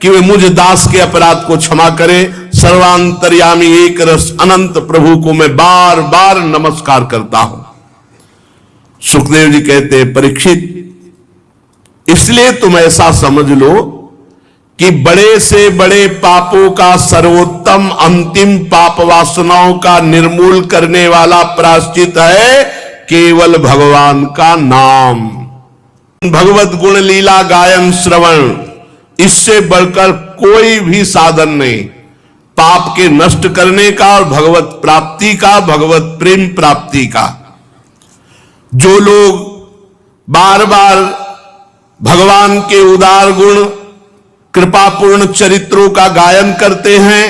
कि वे मुझ दास के अपराध को क्षमा करे। सर्वांतर्यामी एक रस अनंत प्रभु को मैं बार बार नमस्कार करता हूं। सुखदेव जी कहते हैं, परीक्षित, इसलिए तुम ऐसा समझ लो कि बड़े से बड़े पापों का सर्वोत्तम अंतिम पाप वासनाओं का निर्मूल करने वाला प्रायश्चित है केवल भगवान का नाम, भगवत गुण लीला गायन श्रवण। इससे बढ़कर कोई भी साधन नहीं पाप के नष्ट करने का और भगवत प्राप्ति का, भगवत प्रेम प्राप्ति का। जो लोग बार बार भगवान के उदार गुण, कृपापूर्ण चरित्रों का गायन करते हैं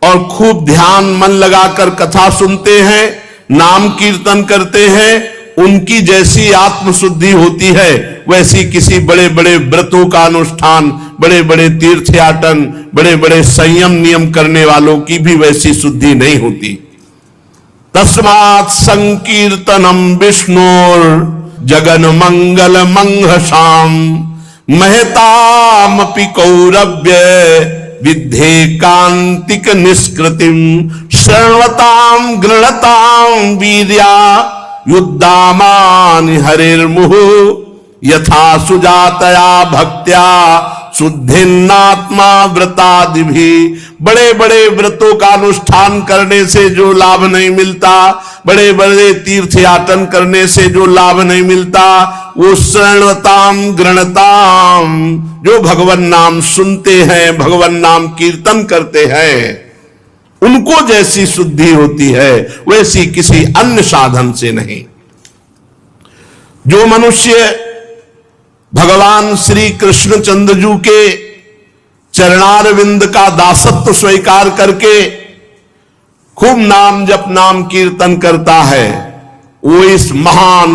और खूब ध्यान मन लगाकर कथा सुनते हैं, नाम कीर्तन करते हैं, उनकी जैसी आत्मशुद्धि होती है वैसी किसी बड़े बड़े व्रतों का अनुष्ठान, बड़े बड़े तीर्थयाटन, बड़े बड़े संयम नियम करने वालों की भी वैसी शुद्धि नहीं होती। तस्मात् संकीर्तनम विष्णुर जगन मंगल मंघसाम महतामपि कौरव्य विद्धे कांतिक निष्कृतिम शरणवताम गृणताम वीर्या युद्धामानि हरिर्मुहु यथा सुजातया भक्त्या शुद्धिन्नात्मा व्रतादि भी। बड़े बड़े व्रतों का अनुष्ठान करने से जो लाभ नहीं मिलता, बड़े बड़े तीर्थ यातन करने से जो लाभ नहीं मिलता, वो शरणवताम गृणताम, जो भगवान नाम सुनते हैं, भगवान नाम कीर्तन करते हैं, उनको जैसी शुद्धि होती है वैसी किसी अन्य साधन से नहीं। जो मनुष्य भगवान श्री कृष्ण चंद्र जी के चरणारविंद का दासत्व स्वीकार करके खूब नाम जप नाम कीर्तन करता है, वो इस महान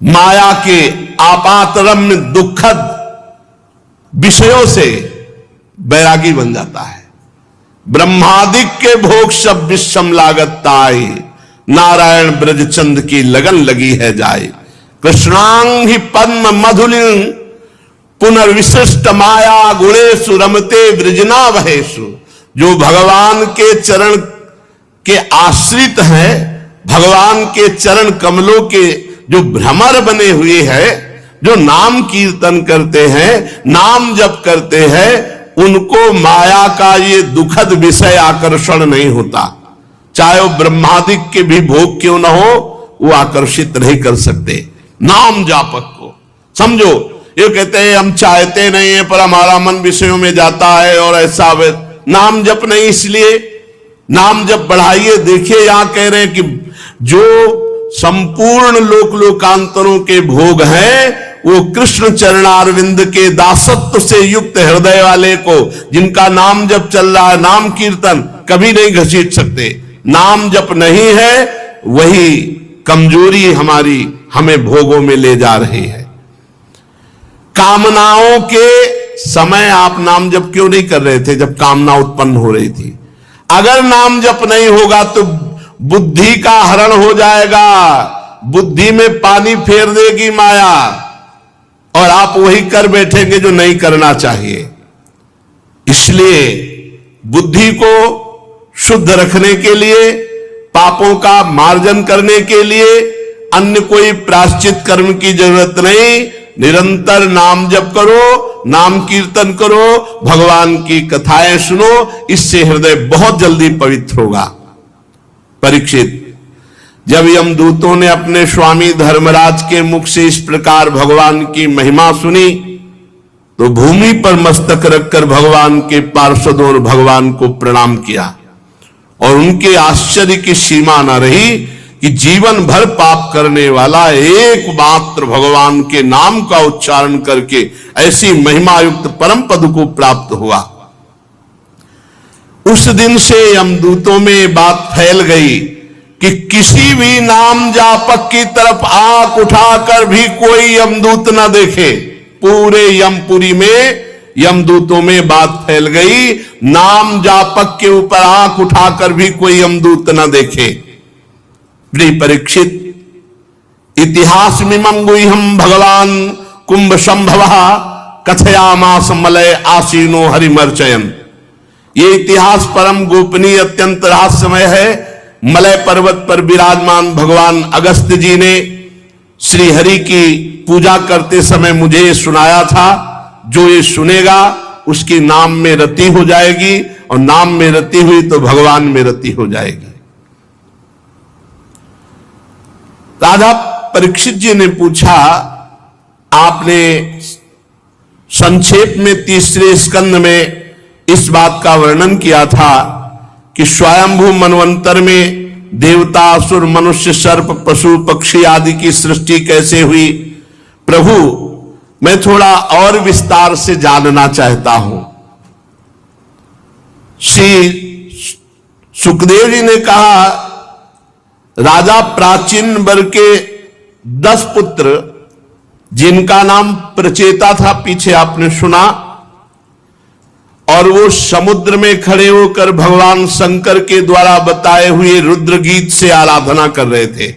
माया के आपातरम्य दुखद विषयों से बैरागी बन जाता है। ब्रह्मादिक के भोग सब विषम लागत ताई, नारायण ब्रजचंद की लगन लगी है जाए। कृष्णांग ही पद्म मधुलिंग पुनर्विशिष्ट माया गुणेशु रमते वृजना वहेशु। जो भगवान के चरण के आश्रित है, भगवान के चरण कमलों के जो भ्रमर बने हुए हैं, जो नाम कीर्तन करते हैं, नाम जप करते हैं, उनको माया का ये दुखद विषय आकर्षण नहीं होता। चाहे वो ब्रह्मादिक के भी भोग क्यों न हो, वो आकर्षित नहीं कर सकते नाम जापक को। समझो, ये कहते हैं हम चाहते नहीं है पर हमारा मन विषयों में जाता है और ऐसा नाम जप नहीं, इसलिए नाम जप बढ़ाइए। देखिए यहां कह रहे हैं कि जो संपूर्ण लोक लोकांतरों के भोग हैं वो कृष्ण चरणारविंद के दासत्व से युक्त हृदय वाले को, जिनका नाम जप चल रहा है, नाम कीर्तन कभी नहीं घसीट सकते। नाम जप नहीं है, वही कमजोरी हमारी हमें भोगों में ले जा रही है। कामनाओं के समय आप नाम जप क्यों नहीं कर रहे थे जब कामना उत्पन्न हो रही थी? अगर नाम जप नहीं होगा तो बुद्धि का हरण हो जाएगा, बुद्धि में पानी फेर देगी माया और आप वही कर बैठेंगे जो नहीं करना चाहिए। इसलिए बुद्धि को शुद्ध रखने के लिए, पापों का मार्जन करने के लिए अन्य कोई प्रायश्चित कर्म की जरूरत नहीं। निरंतर नाम जप करो, नाम कीर्तन करो, भगवान की कथाएं सुनो, इससे हृदय बहुत जल्दी पवित्र होगा। परीक्षित, जब यमदूतों ने अपने स्वामी धर्मराज के मुख से इस प्रकार भगवान की महिमा सुनी तो भूमि पर मस्तक रखकर भगवान के पार्षदों और भगवान को प्रणाम किया और उनके आश्चर्य की सीमा न रही कि जीवन भर पाप करने वाला एक मात्र भगवान के नाम का उच्चारण करके ऐसी महिमा युक्त परम पद को प्राप्त हुआ। उस दिन से यमदूतों में बात फैल गई कि किसी भी नाम जापक की तरफ आंख उठाकर भी कोई यमदूत न देखे। पूरे यमपुरी में यमदूतों में बात फैल गई, नाम जापक के ऊपर आंख उठाकर भी कोई यमदूत न देखे। प्रिय परीक्षित, इतिहास मिमं गुह्यं भगवान कुंभ संभव कथयामास मलय आसीनो हरिमर्चयन। ये इतिहास परम गोपनीय अत्यंत रहस्यमय है। मलय पर्वत पर विराजमान भगवान अगस्त्य जी ने श्री हरि की पूजा करते समय मुझे सुनाया था, जो ये सुनेगा उसकी नाम में रति हो जाएगी और नाम में रति हुई तो भगवान में रति हो जाएगी। राजा परीक्षित जी ने पूछा, आपने संक्षेप में तीसरे स्कंद में इस बात का वर्णन किया था कि स्वयंभू मनवंतर में देवता असुर मनुष्य सर्प पशु पक्षी आदि की सृष्टि कैसे हुई। प्रभु, मैं थोड़ा और विस्तार से जानना चाहता हूं। श्री सुखदेव जी ने कहा, राजा प्राचीन वर्ग के 10 पुत्र जिनका नाम प्रचेता था, पीछे आपने सुना, और वो समुद्र में खड़े होकर भगवान शंकर के द्वारा बताए हुए रुद्र गीत से आराधना कर रहे थे।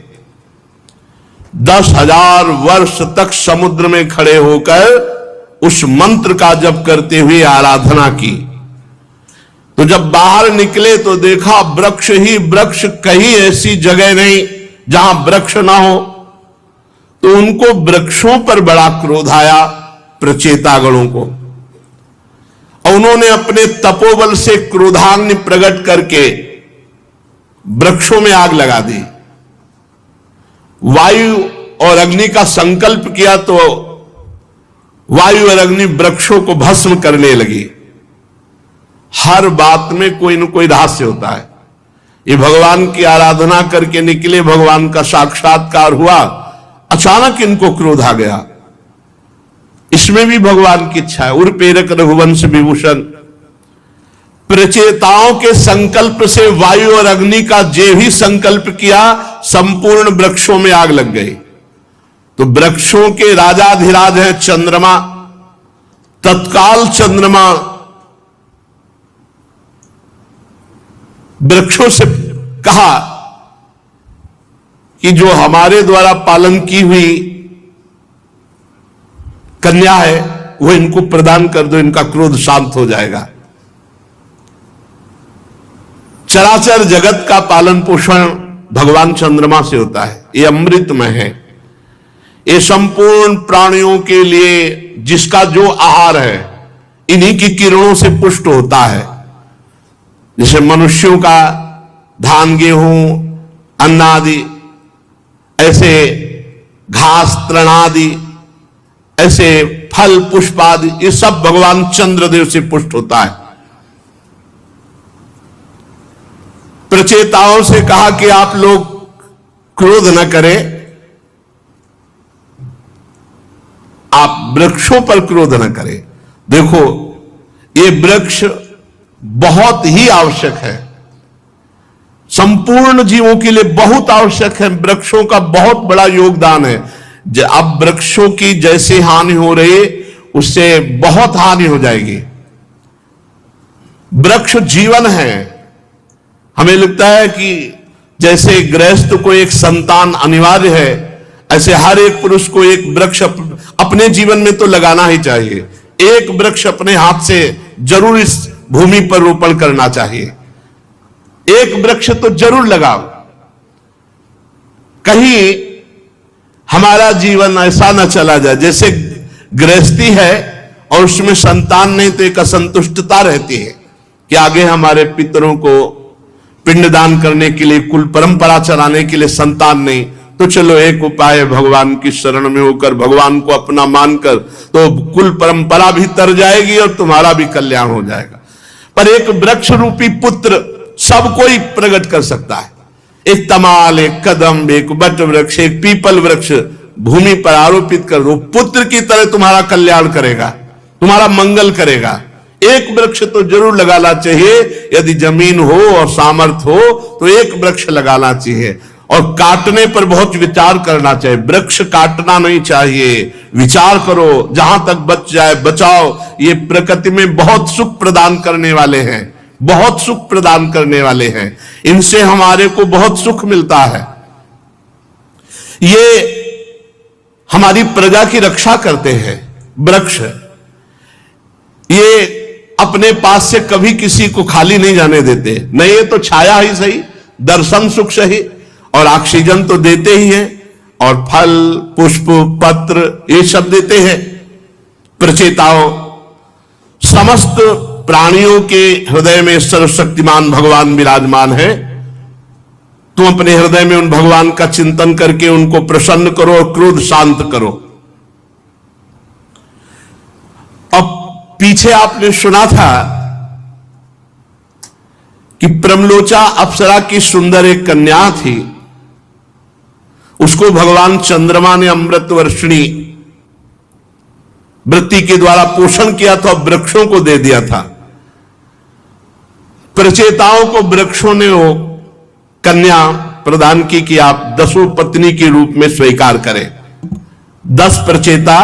10,000 वर्ष तक समुद्र में खड़े होकर उस मंत्र का जप करते हुए आराधना की। तो जब बाहर निकले तो देखा वृक्ष ही वृक्ष, कहीं ऐसी जगह नहीं जहां वृक्ष ना हो। तो उनको वृक्षों पर बड़ा क्रोध आया, प्रचेतागणों को, और उन्होंने अपने तपोबल से क्रोधाग्नि प्रकट करके वृक्षों में आग लगा दी। वायु और अग्नि का संकल्प किया तो वायु और अग्नि वृक्षों को भस्म करने लगी। हर बात में कोई न कोई रहस्य होता है। ये भगवान की आराधना करके निकले, भगवान का साक्षात्कार हुआ, अचानक इनको क्रोध आ गया। इसमें भी भगवान की इच्छा है। उर्पेरक रघुवंश विभूषण, प्रचेताओं के संकल्प से वायु और अग्नि का जे भी संकल्प किया, संपूर्ण वृक्षों में आग लग गई। तो वृक्षों के राजाधिराज हैं चंद्रमा। तत्काल चंद्रमा वृक्षों से कहा कि जो हमारे द्वारा पालन की हुई कन्या है वो इनको प्रदान कर दो, इनका क्रोध शांत हो जाएगा। चराचर जगत का पालन पोषण भगवान चंद्रमा से होता है। ये अमृतमय है। ये संपूर्ण प्राणियों के लिए जिसका जो आहार है इन्हीं की किरणों से पुष्ट होता है। जैसे मनुष्यों का धान, गेहूं, अन्न आदि, ऐसे घास, तृण आदि, ऐसे फल, पुष्प आदि, ये सब भगवान चंद्रदेव से पुष्ट होता है। प्रचेताओं से कहा कि आप लोग क्रोध न करें, आप वृक्षों पर क्रोध न करें। देखो, ये वृक्ष बहुत ही आवश्यक है, संपूर्ण जीवों के लिए बहुत आवश्यक है। वृक्षों का बहुत बड़ा योगदान है। अब वृक्षों की जैसे हानि हो रही है उससे बहुत हानि हो जाएगी। वृक्ष जीवन है। हमें लगता है कि जैसे गृहस्थ को एक संतान अनिवार्य है, ऐसे हर एक पुरुष को एक वृक्ष अपने जीवन में तो लगाना ही चाहिए। एक वृक्ष अपने हाथ से जरूर इस भूमि पर रोपण करना चाहिए। एक वृक्ष तो जरूर लगाओ। कहीं हमारा जीवन ऐसा न चला जाए जैसे गृहस्थी है और उसमें संतान नहीं तो एक असंतुष्टता रहती है कि आगे हमारे पितरों को पिंडदान करने के लिए, कुल परंपरा चलाने के लिए संतान नहीं। तो चलो एक उपाय है, भगवान की शरण में होकर, भगवान को अपना मानकर, तो कुल परंपरा भी तर जाएगी और तुम्हारा भी कल्याण हो जाएगा। पर एक वृक्ष रूपी पुत्र सब कोई प्रकट कर सकता है। एक तमाल, एक कदम, एक बट वृक्ष, एक पीपल वृक्ष भूमि पर आरोपित कर दो, पुत्र की तरह तुम्हारा कल्याण करेगा, तुम्हारा मंगल करेगा। एक वृक्ष तो जरूर लगाना चाहिए। यदि जमीन हो और सामर्थ्य हो तो एक वृक्ष लगाना चाहिए। और काटने पर बहुत विचार करना चाहिए। वृक्ष काटना नहीं चाहिए, विचार करो, जहां तक बच जाए बचाओ। ये प्रकृति में बहुत सुख प्रदान करने वाले हैं, बहुत सुख प्रदान करने वाले हैं। इनसे हमारे को बहुत सुख मिलता है। ये हमारी प्रजा की रक्षा करते हैं। वृक्ष ये अपने पास से कभी किसी को खाली नहीं जाने देते। नहीं, ये तो छाया ही सही, दर्शन सुख सही, और ऑक्सीजन तो देते ही हैं, और फल, पुष्प, पत्र ये सब देते हैं। प्रचेताओं, समस्त प्राणियों के हृदय में सर्वशक्तिमान भगवान विराजमान है। तुम अपने हृदय में उन भगवान का चिंतन करके उनको प्रसन्न करो और क्रोध शांत करो। अब पीछे आपने सुना था कि प्रमलोचा अप्सरा की सुंदर एक कन्या थी, उसको भगवान चंद्रमा ने अमृत वर्षिणी वृत्ति के द्वारा पोषण किया था, वृक्षों को दे दिया था। प्रचेताओं को वृक्षों ने वो कन्या प्रदान की कि आप 10 पत्नी के रूप में स्वीकार करें। 10 प्रचेता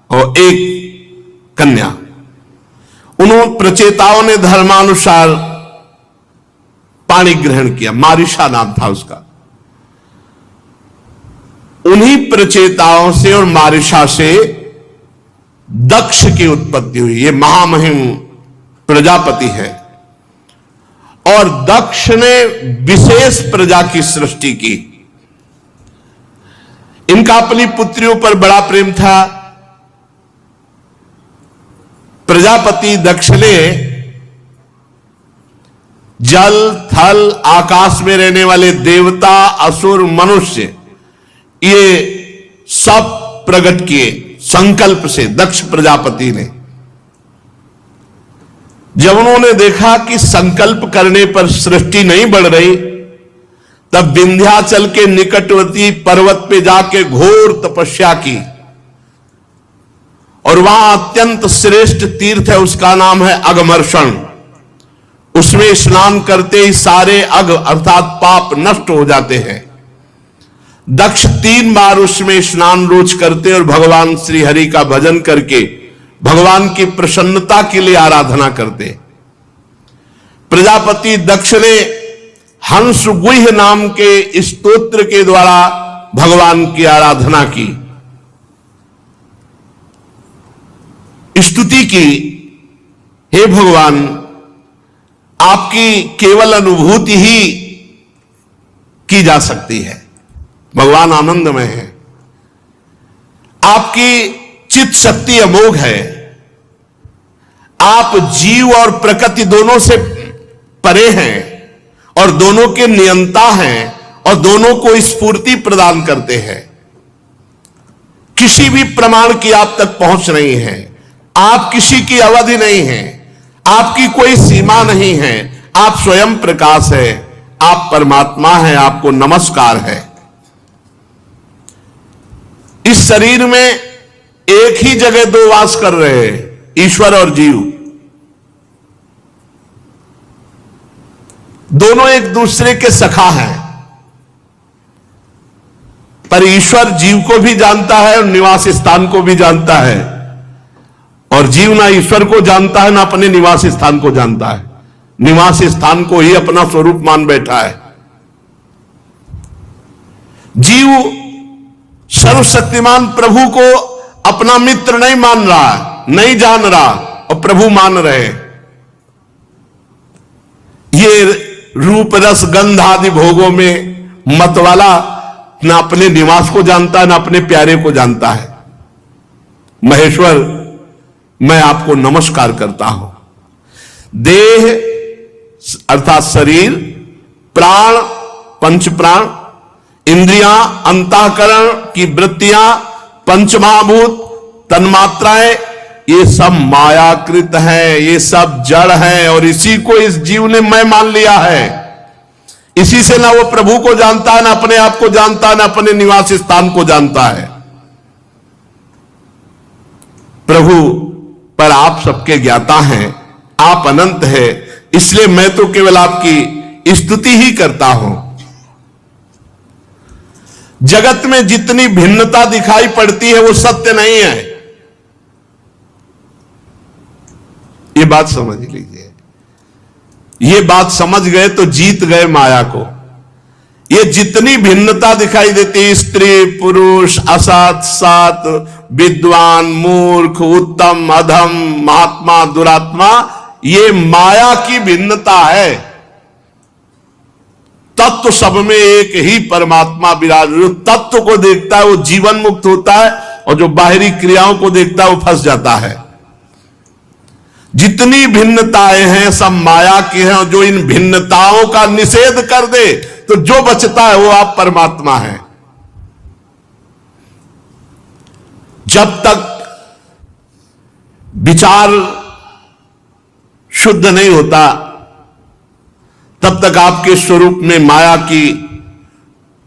और 1 कन्या। उन्होंने प्रचेताओं ने धर्मानुसार पाणी ग्रहण किया। मारिशा नाम था उसका। उन्हीं प्रचेताओं से और मारिशा से दक्ष की उत्पत्ति हुई। ये महामहिम प्रजापति है और दक्ष ने विशेष प्रजा की सृष्टि की। इनका अपनी पुत्रियों पर बड़ा प्रेम था। प्रजापति दक्ष ने जल, थल, आकाश में रहने वाले देवता, असुर, मनुष्य, ये सब प्रकट किए संकल्प से दक्ष प्रजापति ने। जब उन्होंने देखा कि संकल्प करने पर सृष्टि नहीं बढ़ रही, तब विंध्याचल के निकटवर्ती पर्वत पे जाके घोर तपस्या की, और वहां अत्यंत श्रेष्ठ तीर्थ है, उसका नाम है अघमर्षण। उसमें स्नान करते ही सारे अघ अर्थात पाप नष्ट हो जाते हैं। दक्ष 3 बार उसमें स्नान रोज करते और भगवान श्री हरि का भजन करके भगवान की प्रसन्नता के लिए आराधना करते। प्रजापति दक्ष ने हंस गुह्य नाम के स्तोत्र के द्वारा भगवान की आराधना की, स्तुति की, हे भगवान, आपकी केवल अनुभूति ही की जा सकती है। भगवान आनंदमय है, आपकी चित्त शक्ति अमोघ है, आप जीव और प्रकृति दोनों से परे हैं और दोनों के नियंता हैं और दोनों को स्फूर्ति प्रदान करते हैं। किसी भी प्रमाण की आप तक पहुंच नहीं है, आप किसी की अवधि नहीं है, आपकी कोई सीमा नहीं है, आप स्वयं प्रकाश है, आप परमात्मा हैं, आपको नमस्कार है। इस शरीर में एक ही जगह 2 वास कर रहे हैं, ईश्वर और जीव। दोनों एक दूसरे के सखा हैं, पर ईश्वर जीव को भी जानता है और निवास स्थान को भी जानता है, और जीव ना ईश्वर को जानता है ना अपने निवास स्थान को जानता है, निवास स्थान को ही अपना स्वरूप मान बैठा है। जीव सर्वशक्तिमान प्रभु को अपना मित्र नहीं मान रहा, नहीं जान रहा, और प्रभु मान रहे। ये रूप रस गंध आदि भोगों में मतवाला ना अपने निवास को जानता है ना अपने प्यारे को जानता है। महेश्वर, मैं आपको नमस्कार करता हूं। देह अर्थात शरीर, प्राण, पंच प्राण, इंद्रियां, अंतःकरण की वृत्तियां, पंचमहाभूत, तन्मात्राएं, ये सब मायाकृत है, ये सब जड़ है, और इसी को इस जीव ने मैं मान लिया है। इसी से ना वो प्रभु को जानता है, ना अपने आप को जानता है, ना अपने निवास स्थान को जानता है। प्रभु पर आप सबके ज्ञाता हैं, आप अनंत है, इसलिए मैं तो केवल आपकी स्तुति ही करता हूं। जगत में जितनी भिन्नता दिखाई पड़ती है वो सत्य नहीं है, ये बात समझ लीजिए। ये बात समझ गए तो जीत गए माया को। ये जितनी भिन्नता दिखाई देती, स्त्री पुरुष, असत सत, विद्वान मूर्ख, उत्तम अधम, महात्मा दुरात्मा, ये माया की भिन्नता है। तत्व सब में एक ही परमात्मा विराज। जो तत्व को देखता है वो जीवन मुक्त होता है, और जो बाहरी क्रियाओं को देखता है वो फंस जाता है। जितनी भिन्नताएं हैं सब माया की हैं, और जो इन भिन्नताओं का निषेध कर दे तो जो बचता है वो आप परमात्मा हैं। जब तक विचार शुद्ध नहीं होता तब तक आपके स्वरूप में माया की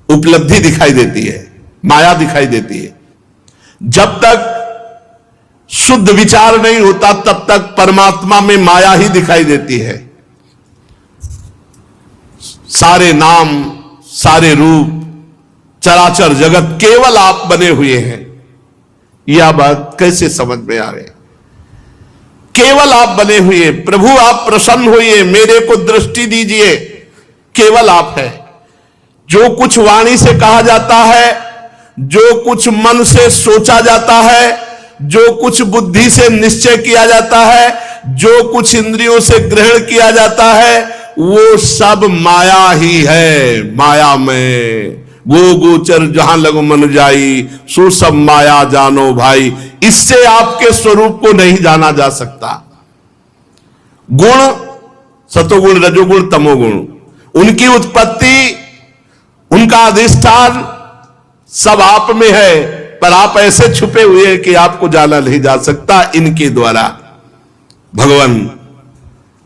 उपलब्धि दिखाई देती है, माया दिखाई देती है। जब तक शुद्ध विचार नहीं होता तब तक परमात्मा में माया ही दिखाई देती है। सारे नाम, सारे रूप, चराचर जगत केवल आप बने हुए हैं। यह बात कैसे समझ में आ रही? केवल आप बने हुए। प्रभु आप प्रसन्न होइए, मेरे को दृष्टि दीजिए, केवल आप है। जो कुछ वाणी से कहा जाता है, जो कुछ मन से सोचा जाता है, जो कुछ बुद्धि से निश्चय किया जाता है, जो कुछ इंद्रियों से ग्रहण किया जाता है, वो सब माया ही है। माया में गो गोचर जहां लगो मन जाई, सो सब माया जानो भाई। इससे आपके स्वरूप को नहीं जाना जा सकता। गुण सतोगुण, रजोगुण, तमोगुण, उनकी उत्पत्ति, उनका अधिष्ठान सब आप में है, पर आप ऐसे छुपे हुए हैं कि आपको जाना नहीं जा सकता। इनके द्वारा भगवान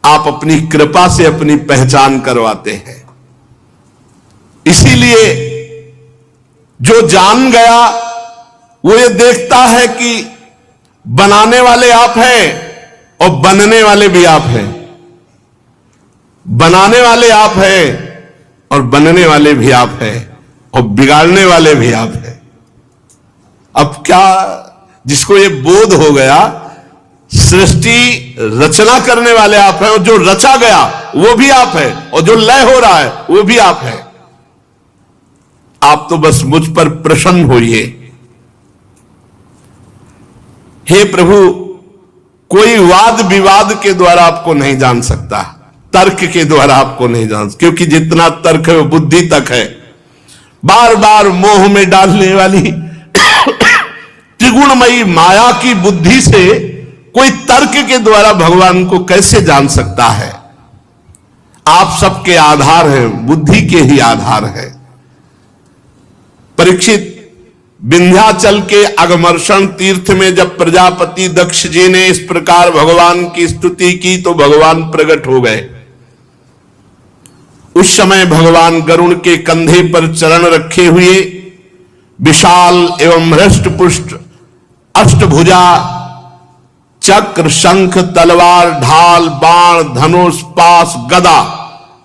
आप अपनी कृपा से अपनी पहचान करवाते हैं। इसीलिए जो जान गया वो ये देखता है कि बनाने वाले आप हैं और बनने वाले भी आप हैं। बनाने वाले आप हैं और बनने वाले भी आप हैं और बिगाड़ने वाले भी आप हैं। अब क्या, जिसको ये बोध हो गया सृष्टि रचना करने वाले आप हैं और जो रचा गया वो भी आप है और जो लय हो रहा है वो भी आप है। आप तो बस मुझ पर प्रसन्न होइए। हे प्रभु, कोई वाद विवाद के द्वारा आपको नहीं जान सकता, तर्क के द्वारा आपको नहीं जान, क्योंकि जितना तर्क है वो बुद्धि तक है। बार बार मोह में डालने वाली त्रिगुणमयी माया की बुद्धि से कोई तर्क के द्वारा भगवान को कैसे जान सकता है। आप सबके आधार हैं, बुद्धि के ही आधार है। परीक्षित, विंध्याचल के अगमर्षण तीर्थ में जब प्रजापति दक्ष जी ने इस प्रकार भगवान की स्तुति की तो भगवान प्रकट हो गए। उस समय भगवान गरुड़ के कंधे पर चरण रखे हुए, विशाल एवं हृष्ट पुष्ट अष्टभुजा, चक्र, शंख, तलवार, ढाल, बाण, धनुष, पास, गदा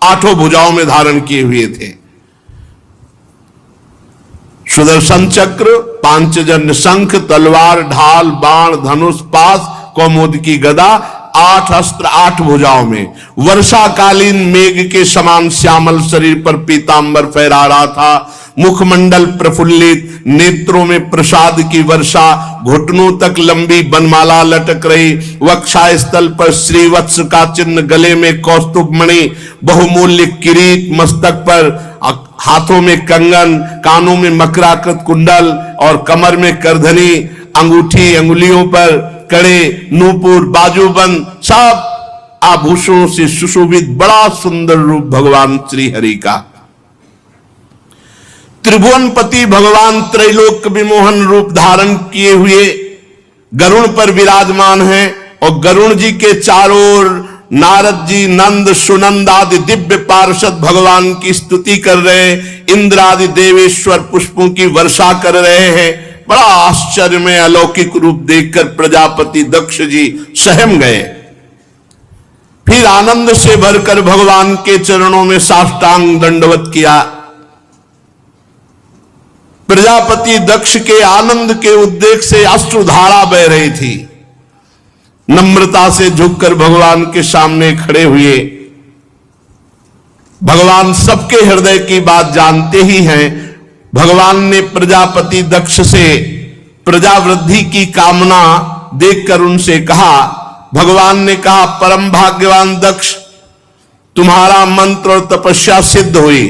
आठों भुजाओं में धारण किए हुए थे। सुदर्शन चक्र, पांचजन्य शंख, तलवार, ढाल, बाण, धनुष, पास, कौमुद की गदा, 8 अस्त्र 8 भुजाओं में। वर्षाकालीन मेघ के समान श्यामल शरीर पर पीतांबर फहरा रहा था। मुखमंडल प्रफुल्लित, नेत्रों में प्रसाद की वर्षा, घुटनों तक लंबी बनमाला लटक रही, वक्षा स्थल पर श्रीवत्स का चिन्ह, गले में कौस्तुभ मणि, बहुमूल्य किरीट, मस्तक पर हाथों में कंगन, कानों में मकराकृत कुंडल और कमर में करधनी, अंगूठी, अंगुलियों पर कड़े, नूपुर, बाजूबंद, सब आभूषणों से सुशोभित बड़ा सुंदर रूप भगवान श्री हरि का। त्रिभुवनपति भगवान त्रैलोक विमोहन रूप धारण किए हुए गरुड़ पर विराजमान है और गरुड़ जी के चारों ओर नारद जी, नंद, सुनंद आदि दिव्य पार्षद भगवान की स्तुति कर रहे हैं। इंद्र आदि देवेश्वर पुष्पों की वर्षा कर रहे हैं। बड़ा आश्चर्य में अलौकिक रूप देखकर प्रजापति दक्ष जी सहम गए। फिर आनंद से भरकर भगवान के चरणों में साष्टांग दंडवत किया। प्रजापति दक्ष के आनंद के उद्रेक से अश्रुधारा बह रही थी। नम्रता से झुककर भगवान के सामने खड़े हुए। भगवान सबके हृदय की बात जानते ही हैं। भगवान ने प्रजापति दक्ष से प्रजावृद्धि की कामना देखकर उनसे कहा, भगवान ने कहा, परम भाग्यवान दक्ष, तुम्हारा मंत्र और तपस्या सिद्ध हुई।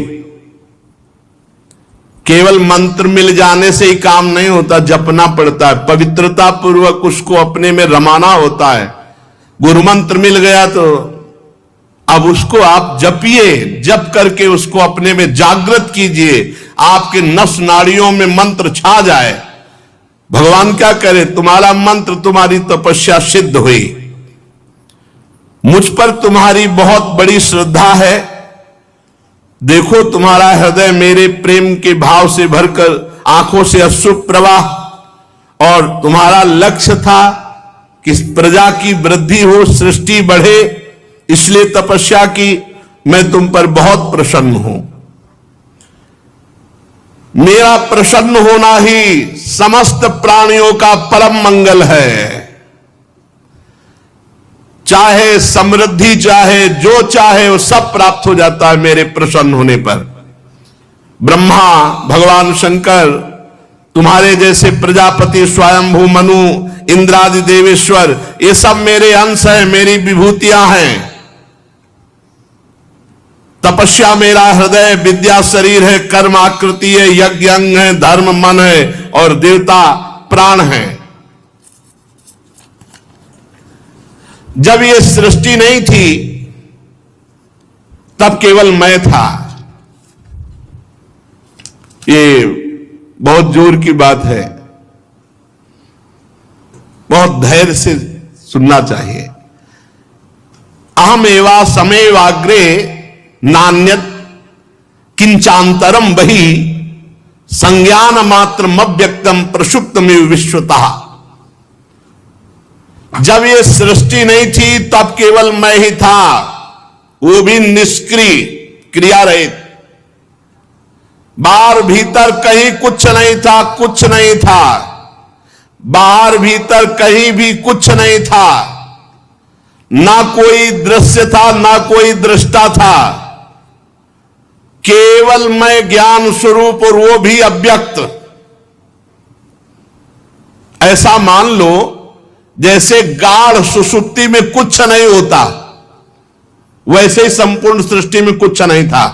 केवल मंत्र मिल जाने से ही काम नहीं होता, जपना पड़ता है, पवित्रता पूर्वक उसको अपने में रमाना होता है। गुरु मंत्र मिल गया तो अब उसको आप जपिए, जप करके उसको अपने में जागृत कीजिए, आपके नस नाड़ियों में मंत्र छा जाए। भगवान क्या करे, तुम्हारा मंत्र, तुम्हारी तपस्या सिद्ध हुई। मुझ पर तुम्हारी बहुत बड़ी श्रद्धा है। देखो तुम्हारा हृदय मेरे प्रेम के भाव से भरकर आंखों से अश्रु प्रवाह, और तुम्हारा लक्ष्य था कि प्रजा की वृद्धि हो, सृष्टि बढ़े, इसलिए तपस्या की। मैं तुम पर बहुत प्रसन्न हूं। मेरा प्रसन्न होना ही समस्त प्राणियों का परम मंगल है। चाहे समृद्धि, चाहे जो चाहे वो सब प्राप्त हो जाता है मेरे प्रसन्न होने पर। ब्रह्मा, भगवान शंकर, तुम्हारे जैसे प्रजापति, स्वयंभू मनु, इंद्रादि देवेश्वर, ये सब मेरे अंश हैं, मेरी विभूतियां हैं। तपस्या मेरा हृदय, विद्या शरीर है, कर्म आकृति है, यज्ञ अंग है, धर्म मन है और देवता प्राण है। जब ये सृष्टि नहीं थी तब केवल मैं था। ये बहुत जोर की बात है, बहुत धैर्य से सुनना चाहिए। अहमेवा समेवाग्रे नान्यत किंचांतरम बहि संज्ञान मात्र अव्यक्तम प्रसुप्तमेव विश्वतः। जब ये सृष्टि नहीं थी तब केवल मैं ही था, वो भी निष्क्रिय, क्रिया रहित। बाहर भीतर कहीं कुछ नहीं था, कुछ नहीं था। बाहर भीतर कहीं भी कुछ नहीं था, ना कोई दृश्य था, ना कोई दृष्टा था। केवल मैं ज्ञान स्वरूप, और वो भी अव्यक्त। ऐसा मान लो जैसे गाढ़ सुषुप्ति में कुछ नहीं होता, वैसे ही संपूर्ण सृष्टि में कुछ नहीं था,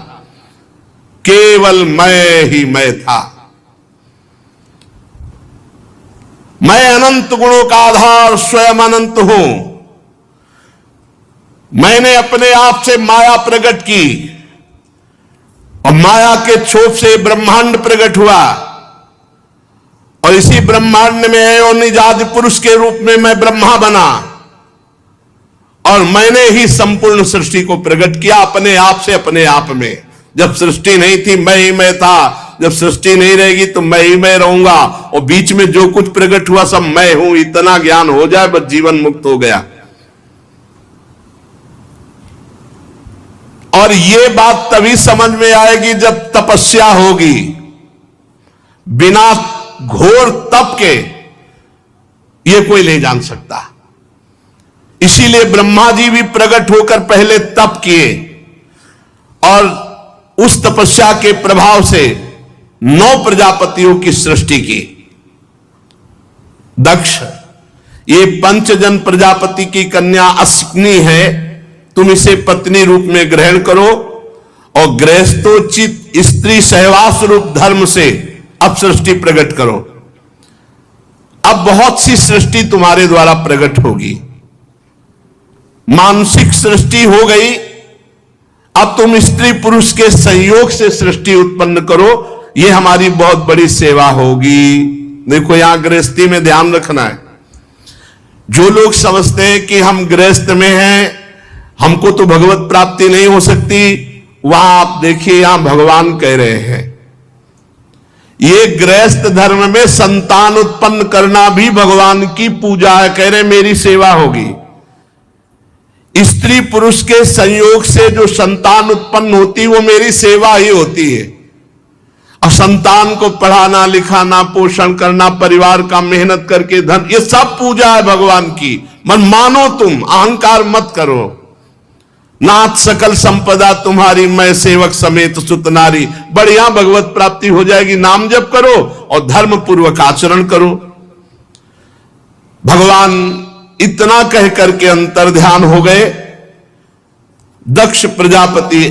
केवल मैं ही मैं था। मैं अनंत गुणों का आधार स्वयं अनंत हूं। मैंने अपने आप से माया प्रकट की और माया के क्षोभ से ब्रह्मांड प्रकट हुआ, और इसी ब्रह्मांड में है और निजाद पुरुष के रूप में मैं ब्रह्मा बना, और मैंने ही संपूर्ण सृष्टि को प्रकट किया अपने आप से, अपने आप में। जब सृष्टि नहीं थी मैं ही मैं था, जब सृष्टि नहीं रहेगी तो मैं ही मैं रहूंगा, और बीच में जो कुछ प्रकट हुआ सब मैं हूं। इतना ज्ञान हो जाए बस जीवन मुक्त हो गया। और ये बात तभी समझ में आएगी जब तपस्या होगी। बिना घोर तप के ये कोई नहीं जान सकता। इसीलिए ब्रह्मा जी भी प्रकट होकर पहले तप किए, और उस तपस्या के प्रभाव से 9 प्रजापतियों की सृष्टि की। दक्ष, ये पंचजन प्रजापति की कन्या अश्विनी है, तुम इसे पत्नी रूप में ग्रहण करो, और गृहस्थोचित स्त्री सहवास रूप धर्म से अब सृष्टि प्रकट करो। अब बहुत सी सृष्टि तुम्हारे द्वारा प्रकट होगी। मानसिक सृष्टि हो गई, अब तुम स्त्री पुरुष के संयोग से सृष्टि उत्पन्न करो। यह हमारी बहुत बड़ी सेवा होगी। देखो यहां गृहस्थी में ध्यान रखना है। जो लोग समझते हैं कि हम गृहस्थ में हैं, हमको तो भगवत प्राप्ति नहीं हो सकती, वहां आप देखिए यहां भगवान कह रहे हैं ये गृहस्थ धर्म में संतान उत्पन्न करना भी भगवान की पूजा है। कह रहे मेरी सेवा होगी। स्त्री पुरुष के संयोग से जो संतान उत्पन्न होती वो मेरी सेवा ही होती है। और संतान को पढ़ाना लिखाना पोषण करना, परिवार का मेहनत करके धन, ये सब पूजा है भगवान की। मन मानो, तुम अहंकार मत करो। नाथ सकल संपदा तुम्हारी, मैं सेवक समेत सुत नारी। बढ़िया भगवत प्राप्ति हो जाएगी। नाम जप करो और धर्म पूर्वक आचरण करो। भगवान इतना कह करके अंतर ध्यान हो गए। दक्ष प्रजापति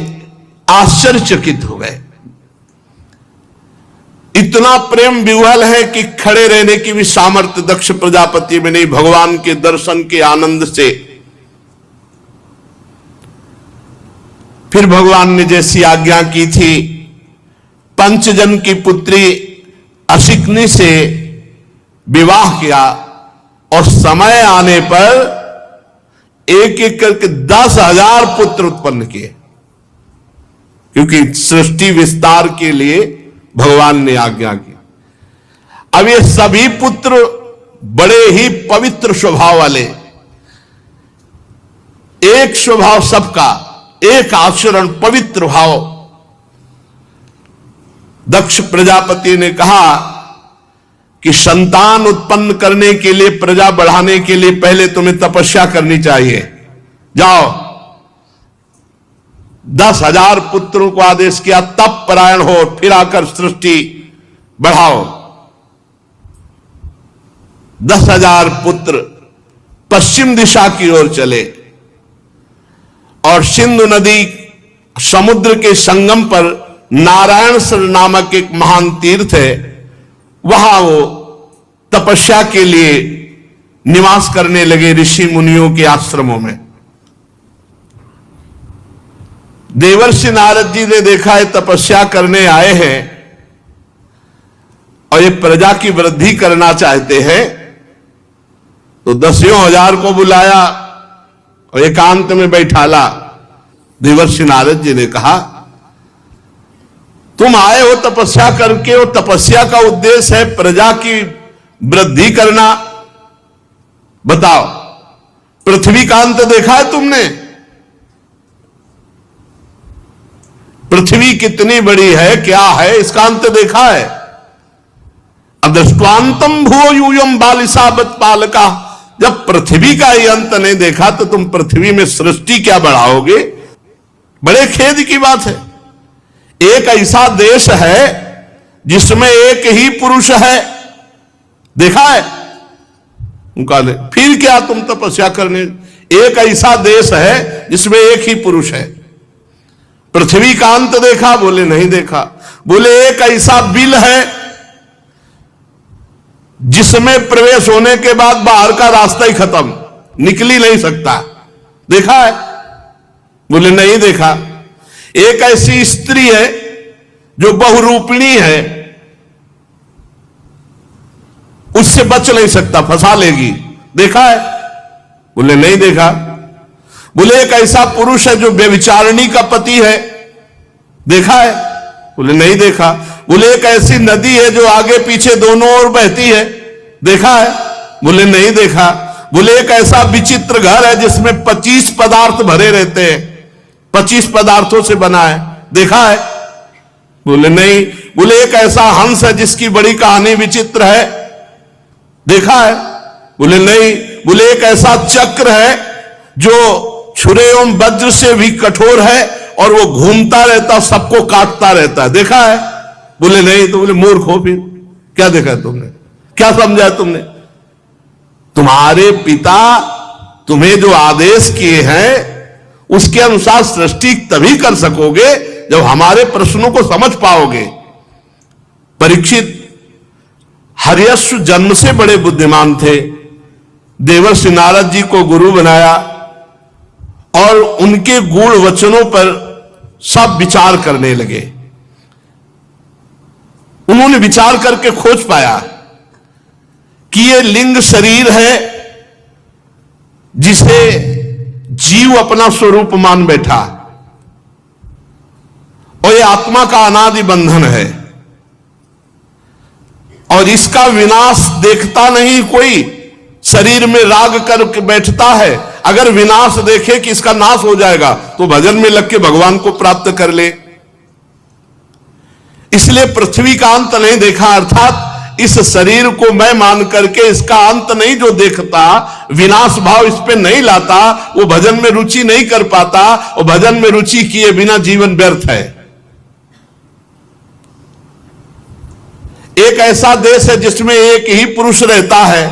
आश्चर्यचकित हो गए। इतना प्रेम विह्वल है कि खड़े रहने की भी सामर्थ्य दक्ष प्रजापति में नहीं, भगवान के दर्शन के आनंद से। फिर भगवान ने जैसी आज्ञा की थी, पंचजन की पुत्री अश्विनी से विवाह किया, और समय आने पर एक एक करके 10,000 पुत्र उत्पन्न किए, क्योंकि सृष्टि विस्तार के लिए भगवान ने आज्ञा की। अब ये सभी पुत्र बड़े ही पवित्र स्वभाव वाले, एक स्वभाव सबका, एक आचरण, पवित्र भाव। दक्ष प्रजापति ने कहा कि संतान उत्पन्न करने के लिए, प्रजा बढ़ाने के लिए पहले तुम्हें तपस्या करनी चाहिए। जाओ 10,000 पुत्रों को आदेश किया, तप परायण हो, फिर आकर सृष्टि बढ़ाओ। 10,000 पुत्र पश्चिम दिशा की ओर चले, और सिंधु नदी समुद्र के संगम पर नारायण नामक एक महान तीर्थ है, वहां वो तपस्या के लिए निवास करने लगे ऋषि मुनियों के आश्रमों में। देवर्षि नारद जी ने देखा है तपस्या करने आए हैं और ये प्रजा की वृद्धि करना चाहते हैं, तो 10,000 को बुलाया और एकांत में बैठाला। देवर्षि नारद जी ने कहा, तुम आए हो तपस्या करके, और तपस्या का उद्देश्य है प्रजा की वृद्धि करना। बताओ, पृथ्वी का अंत देखा है तुमने? पृथ्वी कितनी बड़ी है, क्या है, इसका अंत देखा है? अदृष्टांतम भुवो यूयम बालिसाबत पालका। जब पृथ्वी का ही अंत नहीं देखा तो तुम पृथ्वी में सृष्टि क्या बढ़ाओगे? बड़े खेद की बात है। एक ऐसा देश है जिसमें एक ही पुरुष है, देखा है? उनका फिर क्या तुम तपस्या करने? एक ऐसा देश है जिसमें एक ही पुरुष है। पृथ्वी का अंत देखा? बोले नहीं देखा। बोले एक ऐसा बिल है जिसमें प्रवेश होने के बाद बाहर का रास्ता ही खत्म, निकल ही नहीं सकता, देखा है? बोले नहीं देखा। एक ऐसी स्त्री है जो बहुरूपिणी है, उससे बच नहीं सकता, फंसा लेगी, देखा है? बोले नहीं देखा। बोले एक ऐसा पुरुष है जो व्यभिचारिणी का पति है, देखा है? बोले नहीं देखा। बोले एक ऐसी नदी है जो आगे पीछे दोनों ओर बहती है, देखा है? बोले नहीं देखा। बोले एक ऐसा विचित्र घर है जिसमें 25 पदार्थ भरे रहते हैं, 25 पदार्थों से बना है, देखा है? बोले नहीं। बोले एक ऐसा हंस है जिसकी बड़ी कहानी विचित्र है, देखा है? बोले नहीं। बोले एक ऐसा चक्र है जो छुरे एवं वज्र से भी कठोर है और वो घूमता रहता, सबको काटता रहता है, देखा है? बोले नहीं। तो बोले मूर्ख हो, फिर क्या देखा तुमने, क्या समझा तुमने? तुम्हारे पिता तुम्हें जो आदेश किए हैं उसके अनुसार सृष्टि तभी कर सकोगे जब हमारे प्रश्नों को समझ पाओगे। परीक्षित हर्यश्व जन्म से बड़े बुद्धिमान थे। देवर्षि नारद जी को गुरु बनाया और उनके गूढ़ वचनों पर सब विचार करने लगे। उन्होंने विचार करके खोज पाया कि ये लिंग शरीर है जिसे जीव अपना स्वरूप मान बैठा, और ये आत्मा का अनादि बंधन है, और इसका विनाश देखता नहीं कोई, शरीर में राग करके बैठता है। अगर विनाश देखे कि इसका नाश हो जाएगा तो भजन में लग के भगवान को प्राप्त कर ले। इसलिए पृथ्वी का अंत नहीं देखा, अर्थात इस शरीर को मैं मान करके इसका अंत नहीं जो देखता, विनाश भाव इस पे नहीं लाता, वो भजन में रुचि नहीं कर पाता, और भजन में रुचि किए बिना जीवन व्यर्थ है। एक ऐसा देश है जिसमें एक ही पुरुष रहता है,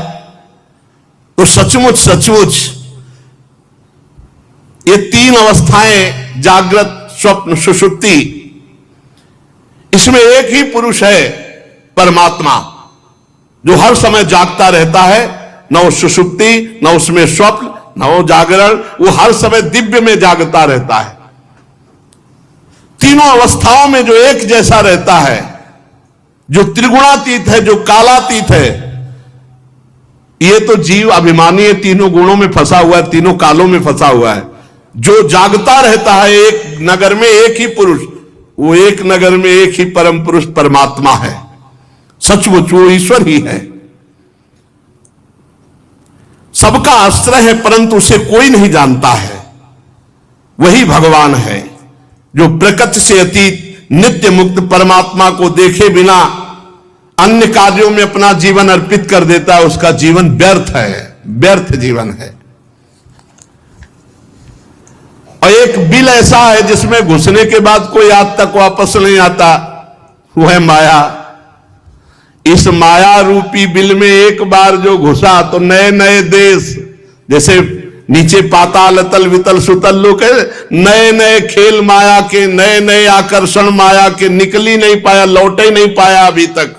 तो सचमुच सचमुच ये 3 अवस्थाएं, जागृत, स्वप्न, सुषुप्ति, इसमें एक ही पुरुष है परमात्मा जो हर समय जागता रहता है। न वो सुषुप्ति, न उसमें स्वप्न, न वो जागरण, वो हर समय दिव्य में जागता रहता है। तीनों अवस्थाओं में जो एक जैसा रहता है, जो त्रिगुणातीत है, जो कालातीत है। ये तो जीव अभिमानी है, तीनों गुणों में फंसा हुआ है, तीनों कालों में फंसा हुआ है। जो जागता रहता है एक नगर में एक ही पुरुष, वो एक नगर में एक ही परम पुरुष परमात्मा है, सचमुच वो ईश्वर ही है। सबका आश्रय है परंतु उसे कोई नहीं जानता है। वही भगवान है जो प्रकृति से अतीत नित्य मुक्त परमात्मा को देखे बिना अन्य कार्यों में अपना जीवन अर्पित कर देता है। उसका जीवन व्यर्थ है, व्यर्थ जीवन है। और एक बिल ऐसा है जिसमें घुसने के बाद कोई आज तक वापस नहीं आता, वो है माया। इस माया रूपी बिल में एक बार जो घुसा तो नए नए देश, जैसे नीचे पाताल तल वितल सुतल लोक है, नए नए खेल माया के, नए नए आकर्षण माया के, निकल ही नहीं पाया, लौट ही नहीं पाया अभी तक।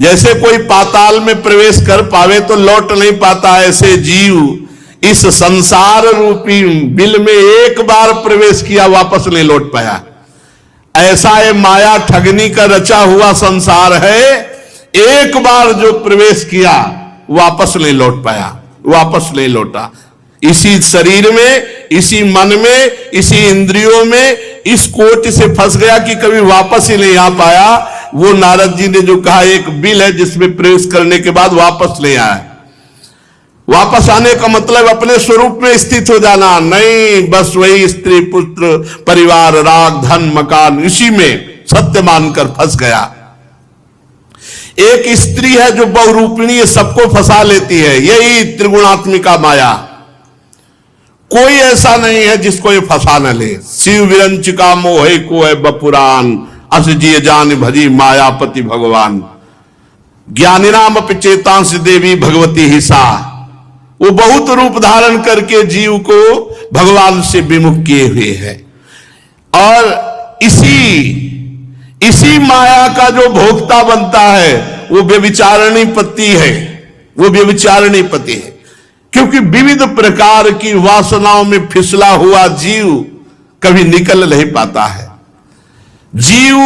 जैसे कोई पाताल में प्रवेश कर पावे तो लौट नहीं पाता, ऐसे जीव इस संसार रूपी बिल में एक बार प्रवेश किया वापस नहीं लौट पाया। ऐसा ये माया ठगनी का रचा हुआ संसार है, एक बार जो प्रवेश किया वापस नहीं लौट पाया, वापस नहीं लौटा। इसी शरीर में, इसी मन में, इसी इंद्रियों में इस कोट से फंस गया कि कभी वापस ही नहीं आ पाया। वो नारद जी ने जो कहा एक बिल है जिसमें प्रवेश करने के बाद वापस नहीं आया। वापस आने का मतलब अपने स्वरूप में स्थित हो जाना नहीं, बस वही स्त्री पुत्र परिवार राग धन मकान इसी में सत्य मानकर फंस गया। एक स्त्री है जो बहुरूपिणी सबको फंसा लेती है, यही त्रिगुणात्मिका माया। कोई ऐसा नहीं है जिसको ये फंसा न ले। शिव विरंचिका मोहे को है बपुरान, अस जिय जान भजी मायापति भगवान। ज्ञानी नाम चेतांश देवी भगवती हिसा, वो बहुत रूप धारण करके जीव को भगवान से विमुख किए हुए है। और इसी माया का जो भोक्ता बनता है वो व्यभिचारिणी पति है, वो व्यभिचारिणी पति है। क्योंकि विविध प्रकार की वासनाओं में फिसला हुआ जीव कभी निकल नहीं पाता है। जीव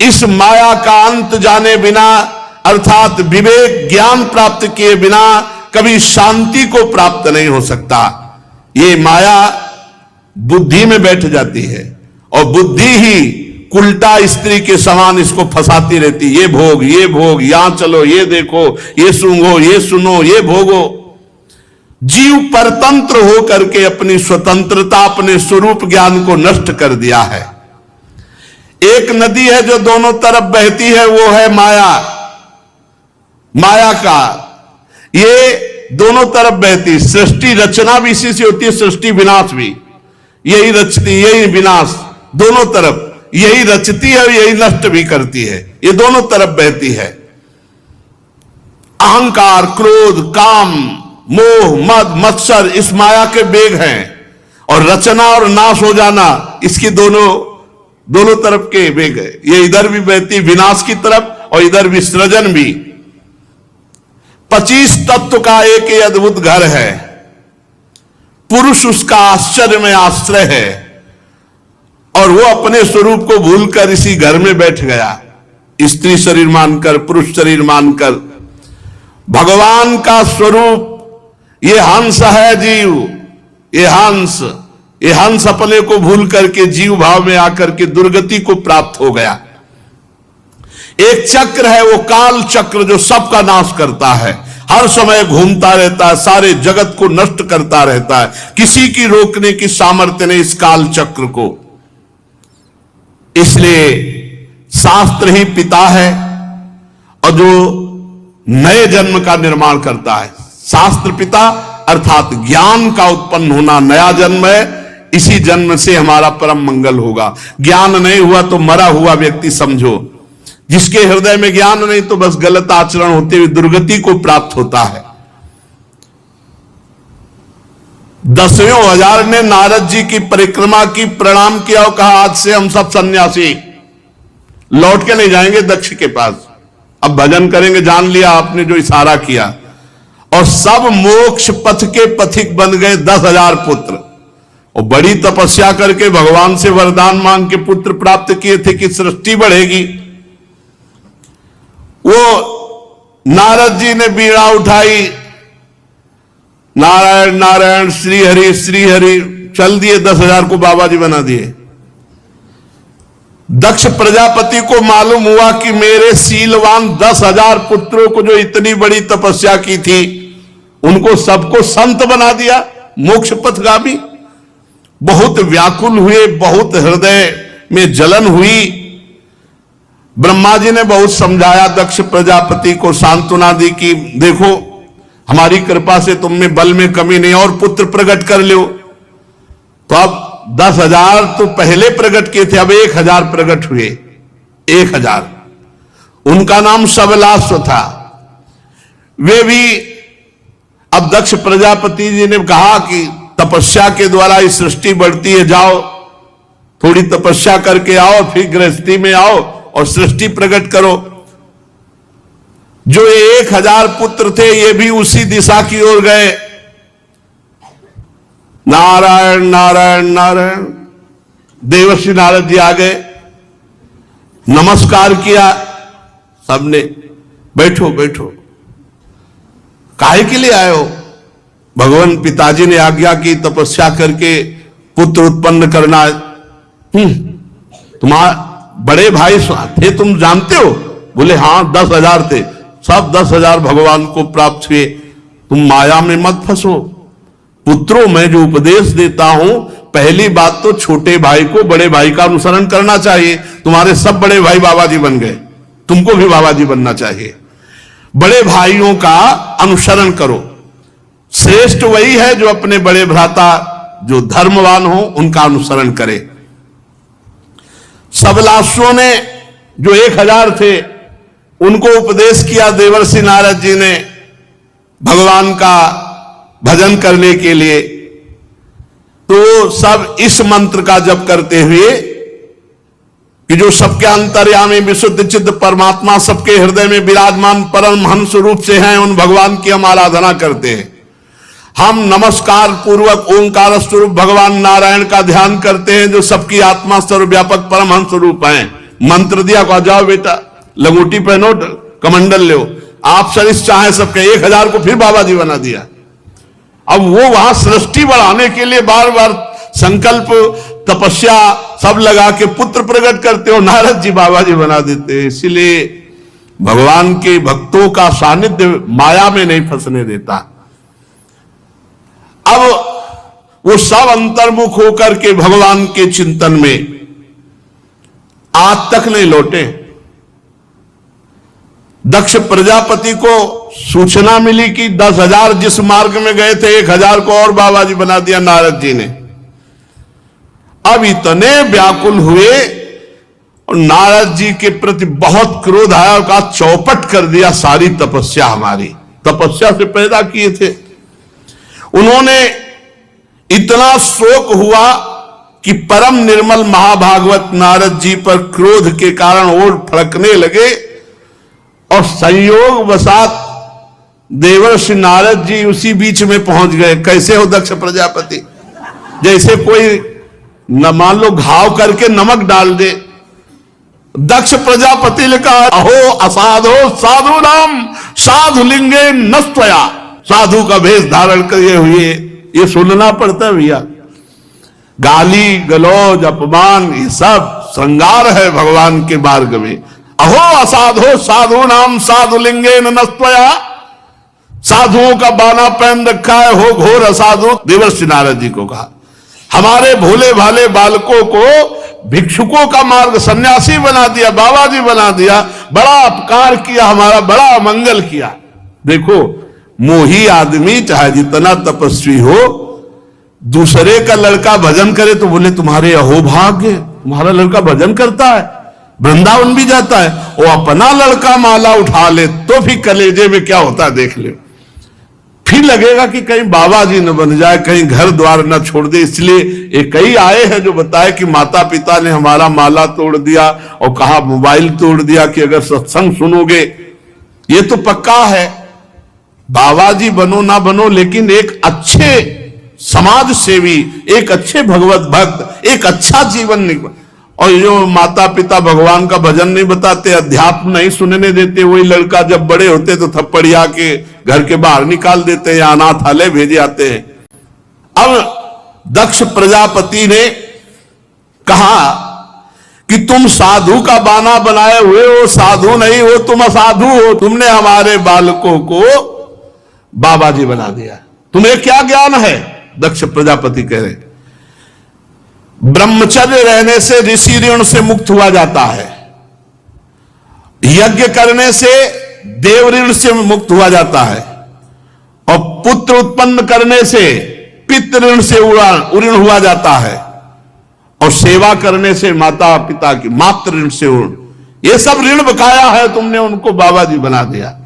इस माया का अंत जाने बिना अर्थात विवेक ज्ञान प्राप्त किए बिना कभी शांति को प्राप्त नहीं हो सकता। ये माया बुद्धि में बैठ जाती है और बुद्धि ही उल्टा स्त्री के समान इसको फंसाती रहती। ये भोग, यहां चलो, ये देखो, ये सूंघो, ये सुनो, ये भोगो। जीव परतंत्र हो करके अपनी स्वतंत्रता, अपने स्वरूप ज्ञान को नष्ट कर दिया है। एक नदी है जो दोनों तरफ बहती है, वो है माया। माया का ये दोनों तरफ बहती। सृष्टि रचना भी इसी से होती है, सृष्टि विनाश भी यही रचती, यही विनाश, दोनों तरफ यही रचती है, यही नष्ट भी करती है। ये दोनों तरफ बहती है। अहंकार, क्रोध, काम, मोह, मद, मत्सर इस माया के वेग हैं और रचना और नाश हो जाना इसकी दोनों तरफ के वेग है। ये इधर भी बहती विनाश की तरफ और इधर भी सृजन भी। 25 तत्व का एक ही अद्भुत घर है। पुरुष उसका आश्चर्य में आश्रय है और वो अपने स्वरूप को भूलकर इसी घर में बैठ गया, स्त्री शरीर मानकर, पुरुष शरीर मानकर। भगवान का स्वरूप ये हंस है जीव, ये हंस अपने को भूल करके जीव भाव में आकर के दुर्गति को प्राप्त हो गया। एक चक्र है वो काल चक्र जो सबका नाश करता है, हर समय घूमता रहता है, सारे जगत को नष्ट करता रहता है। किसी की रोकने की सामर्थ्य नहीं इस काल चक्र को। इसलिए शास्त्र ही पिता है और जो नए जन्म का निर्माण करता है। शास्त्र पिता अर्थात ज्ञान का उत्पन्न होना नया जन्म है। इसी जन्म से हमारा परम मंगल होगा। ज्ञान नहीं हुआ तो मरा हुआ व्यक्ति समझो। जिसके हृदय में ज्ञान नहीं तो बस गलत आचरण होते हुए दुर्गति को प्राप्त होता है। 10वें हजार ने नारद जी की परिक्रमा की, प्रणाम किया और कहा आज से हम सब सन्यासी, लौट के नहीं जाएंगे दक्ष के पास, अब भजन करेंगे। जान लिया आपने जो इशारा किया। और सब मोक्ष पथ के पथिक बन गए 10,000 पुत्र। और बड़ी तपस्या करके भगवान से वरदान मांग के पुत्र प्राप्त किए थे कि सृष्टि बढ़ेगी। वो नारद जी ने बीड़ा उठाई, नारायण नारायण श्री हरि श्री हरि, चल दिए 10,000 को बाबा जी बना दिए। दक्ष प्रजापति को मालूम हुआ कि मेरे शीलवान 10,000 पुत्रों को जो इतनी बड़ी तपस्या की थी उनको सबको संत बना दिया, मोक्ष पथगामी। बहुत व्याकुल हुए, बहुत हृदय में जलन हुई। ब्रह्मा जी ने बहुत समझाया, दक्ष प्रजापति को सांत्वना दी कि देखो हमारी कृपा से तुम में बल में कमी नहीं, और पुत्र प्रकट कर लो। तो अब 10,000 तो पहले प्रकट किए थे, अब 1,000 प्रकट हुए। 1,000 उनका नाम सबलाश्व था। वे भी अब दक्ष प्रजापति जी ने कहा कि तपस्या के द्वारा इस सृष्टि बढ़ती है, जाओ थोड़ी तपस्या करके आओ, फिर गृहस्थी में आओ और सृष्टि प्रकट करो। जो 1000 पुत्र थे ये भी उसी दिशा की ओर गए। नारायण नारायण नारायण। देवर्षि नारद जी आ गए, नमस्कार किया सबने, बैठो बैठो। काहे के लिए आए हो? भगवान पिताजी ने आज्ञा की तपस्या करके पुत्र उत्पन्न करना। तुम्हारे बड़े भाई थे, तुम जानते हो? बोले हाँ 10,000 थे, सब 10,000 भगवान को प्राप्त हुए। तुम माया में मत फंसो। पुत्रों, मैं जो उपदेश देता हूं, पहली बात तो छोटे भाई को बड़े भाई का अनुसरण करना चाहिए। तुम्हारे सब बड़े भाई बाबा जी बन गए, तुमको भी बाबा जी बनना चाहिए। बड़े भाइयों का अनुसरण करो। श्रेष्ठ वही है जो अपने बड़े भ्राता जो धर्मवान हो उनका अनुसरण करे। सबलासुओं ने जो 1000 थे उनको उपदेश किया देवर्षि नारद जी ने भगवान का भजन करने के लिए। तो सब इस मंत्र का जप करते हुए कि जो सबके अंतर्यामी विशुद्ध चित्त परमात्मा सबके हृदय में विराजमान परम हंस रूप से हैं, उन भगवान की हम आराधना करते हैं। हम नमस्कार पूर्वक ओंकार स्वरूप भगवान नारायण का ध्यान करते हैं जो सबकी आत्मा सर्वव्यापक परमहंस स्वरूप हैं। मंत्र दिया, कहा जाओ बेटा लंगोटी पहनो, कमंडल लो। आप सरिस चाहे सबके 1000 को फिर बाबा जी बना दिया। अब वो वहां सृष्टि बढ़ाने के लिए बार बार संकल्प तपस्या सब लगा के पुत्र प्रकट करते हो, नारद जी बाबा जी बना देते। इसीलिए भगवान के भक्तों का सानिध्य माया में नहीं फंसने देता। अब वो सब अंतर्मुख होकर के भगवान के चिंतन में आज तक नहीं लौटे। दक्ष प्रजापति को सूचना मिली कि 10,000 जिस मार्ग में गए थे 1000 को और बाबा जी बना दिया नारद जी ने। अब इतने व्याकुल हुए और नारद जी के प्रति बहुत क्रोध आया और कहा चौपट कर दिया सारी तपस्या, हमारी तपस्या से पैदा किए थे। उन्होंने इतना शोक हुआ कि परम निर्मल महाभागवत नारद जी पर क्रोध के कारण ओर फड़कने लगे और संयोग वसात देवर्षि नारद जी उसी बीच में पहुंच गए। कैसे हो दक्ष प्रजापति? जैसे कोई न मान लो घाव करके नमक डाल दे। दक्ष प्रजापति ने कहा अहो असाधो साधु नाम साधु लिंगे नस्त्वया। साधु का भेष धारण किए हुए ये सुनना पड़ता है भैया। गाली गलौज अपमान ये सब श्रृंगार है भगवान के मार्ग में। अहो असाधो साधु नाम साधु लिंगे नस्त्वया। साधुओं का बाना पहन रखा है, हो घोर असाधु। देवर्षि नारद जी को कहा हमारे भोले भाले बालकों को भिक्षुकों का मार्ग सन्यासी बना दिया, बाबा जी बना दिया, बड़ा अपकार किया, हमारा बड़ा अमंगल किया। देखो मोही आदमी चाहे जितना तपस्वी हो, दूसरे का लड़का भजन करे तो बोले तुम्हारे अहोभाग्य, तुम्हारा लड़का भजन करता है, वृंदावन भी जाता है। वो अपना लड़का माला उठा ले तो फिर कलेजे में क्या होता है देख ले। फिर लगेगा कि कहीं बाबा जी न बन जाए, कहीं घर द्वार न छोड़ दे। इसलिए एक कई आए हैं जो बताए कि माता पिता ने हमारा माला तोड़ दिया और कहा मोबाइल तोड़ दिया कि अगर सत्संग सुनोगे। ये तो पक्का है, बाबा जी बनो ना बनो, लेकिन एक अच्छे समाज सेवी, एक अच्छे भगवत भक्त, एक अच्छा जीवन। और जो माता पिता भगवान का भजन नहीं बताते, अध्यात्म नहीं सुनने देते, वही लड़का जब बड़े होते तो थप्पड़िया के घर के बाहर निकाल देते हैं, अनाथालय भेजे जाते हैं। अब दक्ष प्रजापति ने कहा कि तुम साधु का बाना बनाए हुए हो, साधु नहीं हो, तुम असाधु हो। तुमने हमारे बालकों को बाबा जी बना दिया, तुम्हें क्या ज्ञान है? दक्ष प्रजापति कह रहे ब्रह्मचर्य रहने से ऋषि ऋण से मुक्त हुआ जाता है, यज्ञ करने से देव ऋण से मुक्त हुआ जाता है, और पुत्र उत्पन्न करने से पितृ ऋण से ऋण हुआ जाता है, और सेवा करने से माता पिता की मातृ ऋण से ऋण। ये सब ऋण बकाया है, तुमने उनको बाबा जी बना दिया।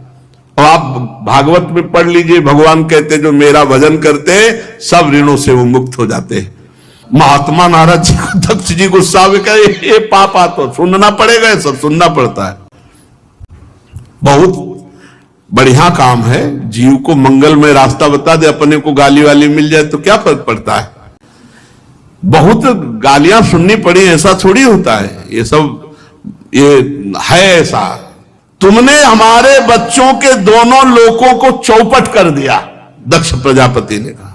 आप भागवत में पढ़ लीजिए, भगवान कहते जो मेरा भजन करते हैं सब ऋणों से वो मुक्त हो जाते हैं। महात्मा नारद जी को दक्ष जी गुस्सा में कहे ये पापा, तो सुनना पड़ेगा, ये सब सुनना पड़ता है। बहुत बढ़िया काम है, जीव को मंगलमय रास्ता बता दे, अपने को गाली वाली मिल जाए तो क्या फर्क पड़ता है। बहुत गालियां सुननी पड़ी ऐसा थोड़ी होता है, ये सब ये है ऐसा। तुमने हमारे बच्चों के दोनों लोकों को चौपट कर दिया, दक्ष प्रजापति ने कहा।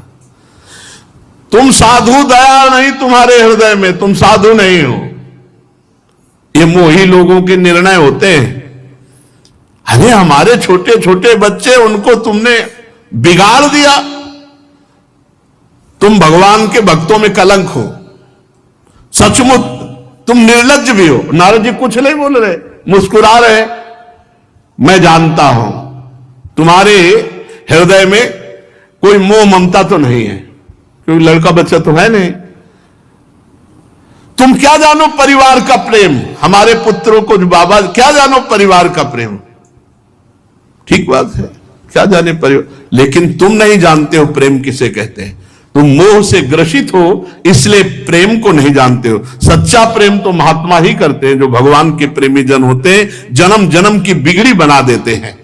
तुम साधु दया नहीं तुम्हारे हृदय में, तुम साधु नहीं हो। ये मोही लोगों के निर्णय होते हैं। अरे हमारे छोटे छोटे बच्चे, उनको तुमने बिगाड़ दिया। तुम भगवान के भक्तों में कलंक हो, सचमुच तुम निर्लज्ज भी हो। नारद जी कुछ नहीं बोल रहे, मुस्कुरा रहे। मैं जानता हूं तुम्हारे हृदय में कोई मोह ममता तो नहीं है, क्योंकि लड़का बच्चा तो है नहीं। तुम क्या जानो परिवार का प्रेम, हमारे पुत्रों को जो बाबा, क्या जानो परिवार का प्रेम। ठीक बात है, क्या जाने परिवार, लेकिन तुम नहीं जानते हो प्रेम किसे कहते हैं। तुम मोह से ग्रसित हो, इसलिए प्रेम को नहीं जानते हो। सच्चा प्रेम तो महात्मा ही करते हैं, जो भगवान के प्रेमी जन होते हैं, जन्म जन्म की बिगड़ी बना देते हैं।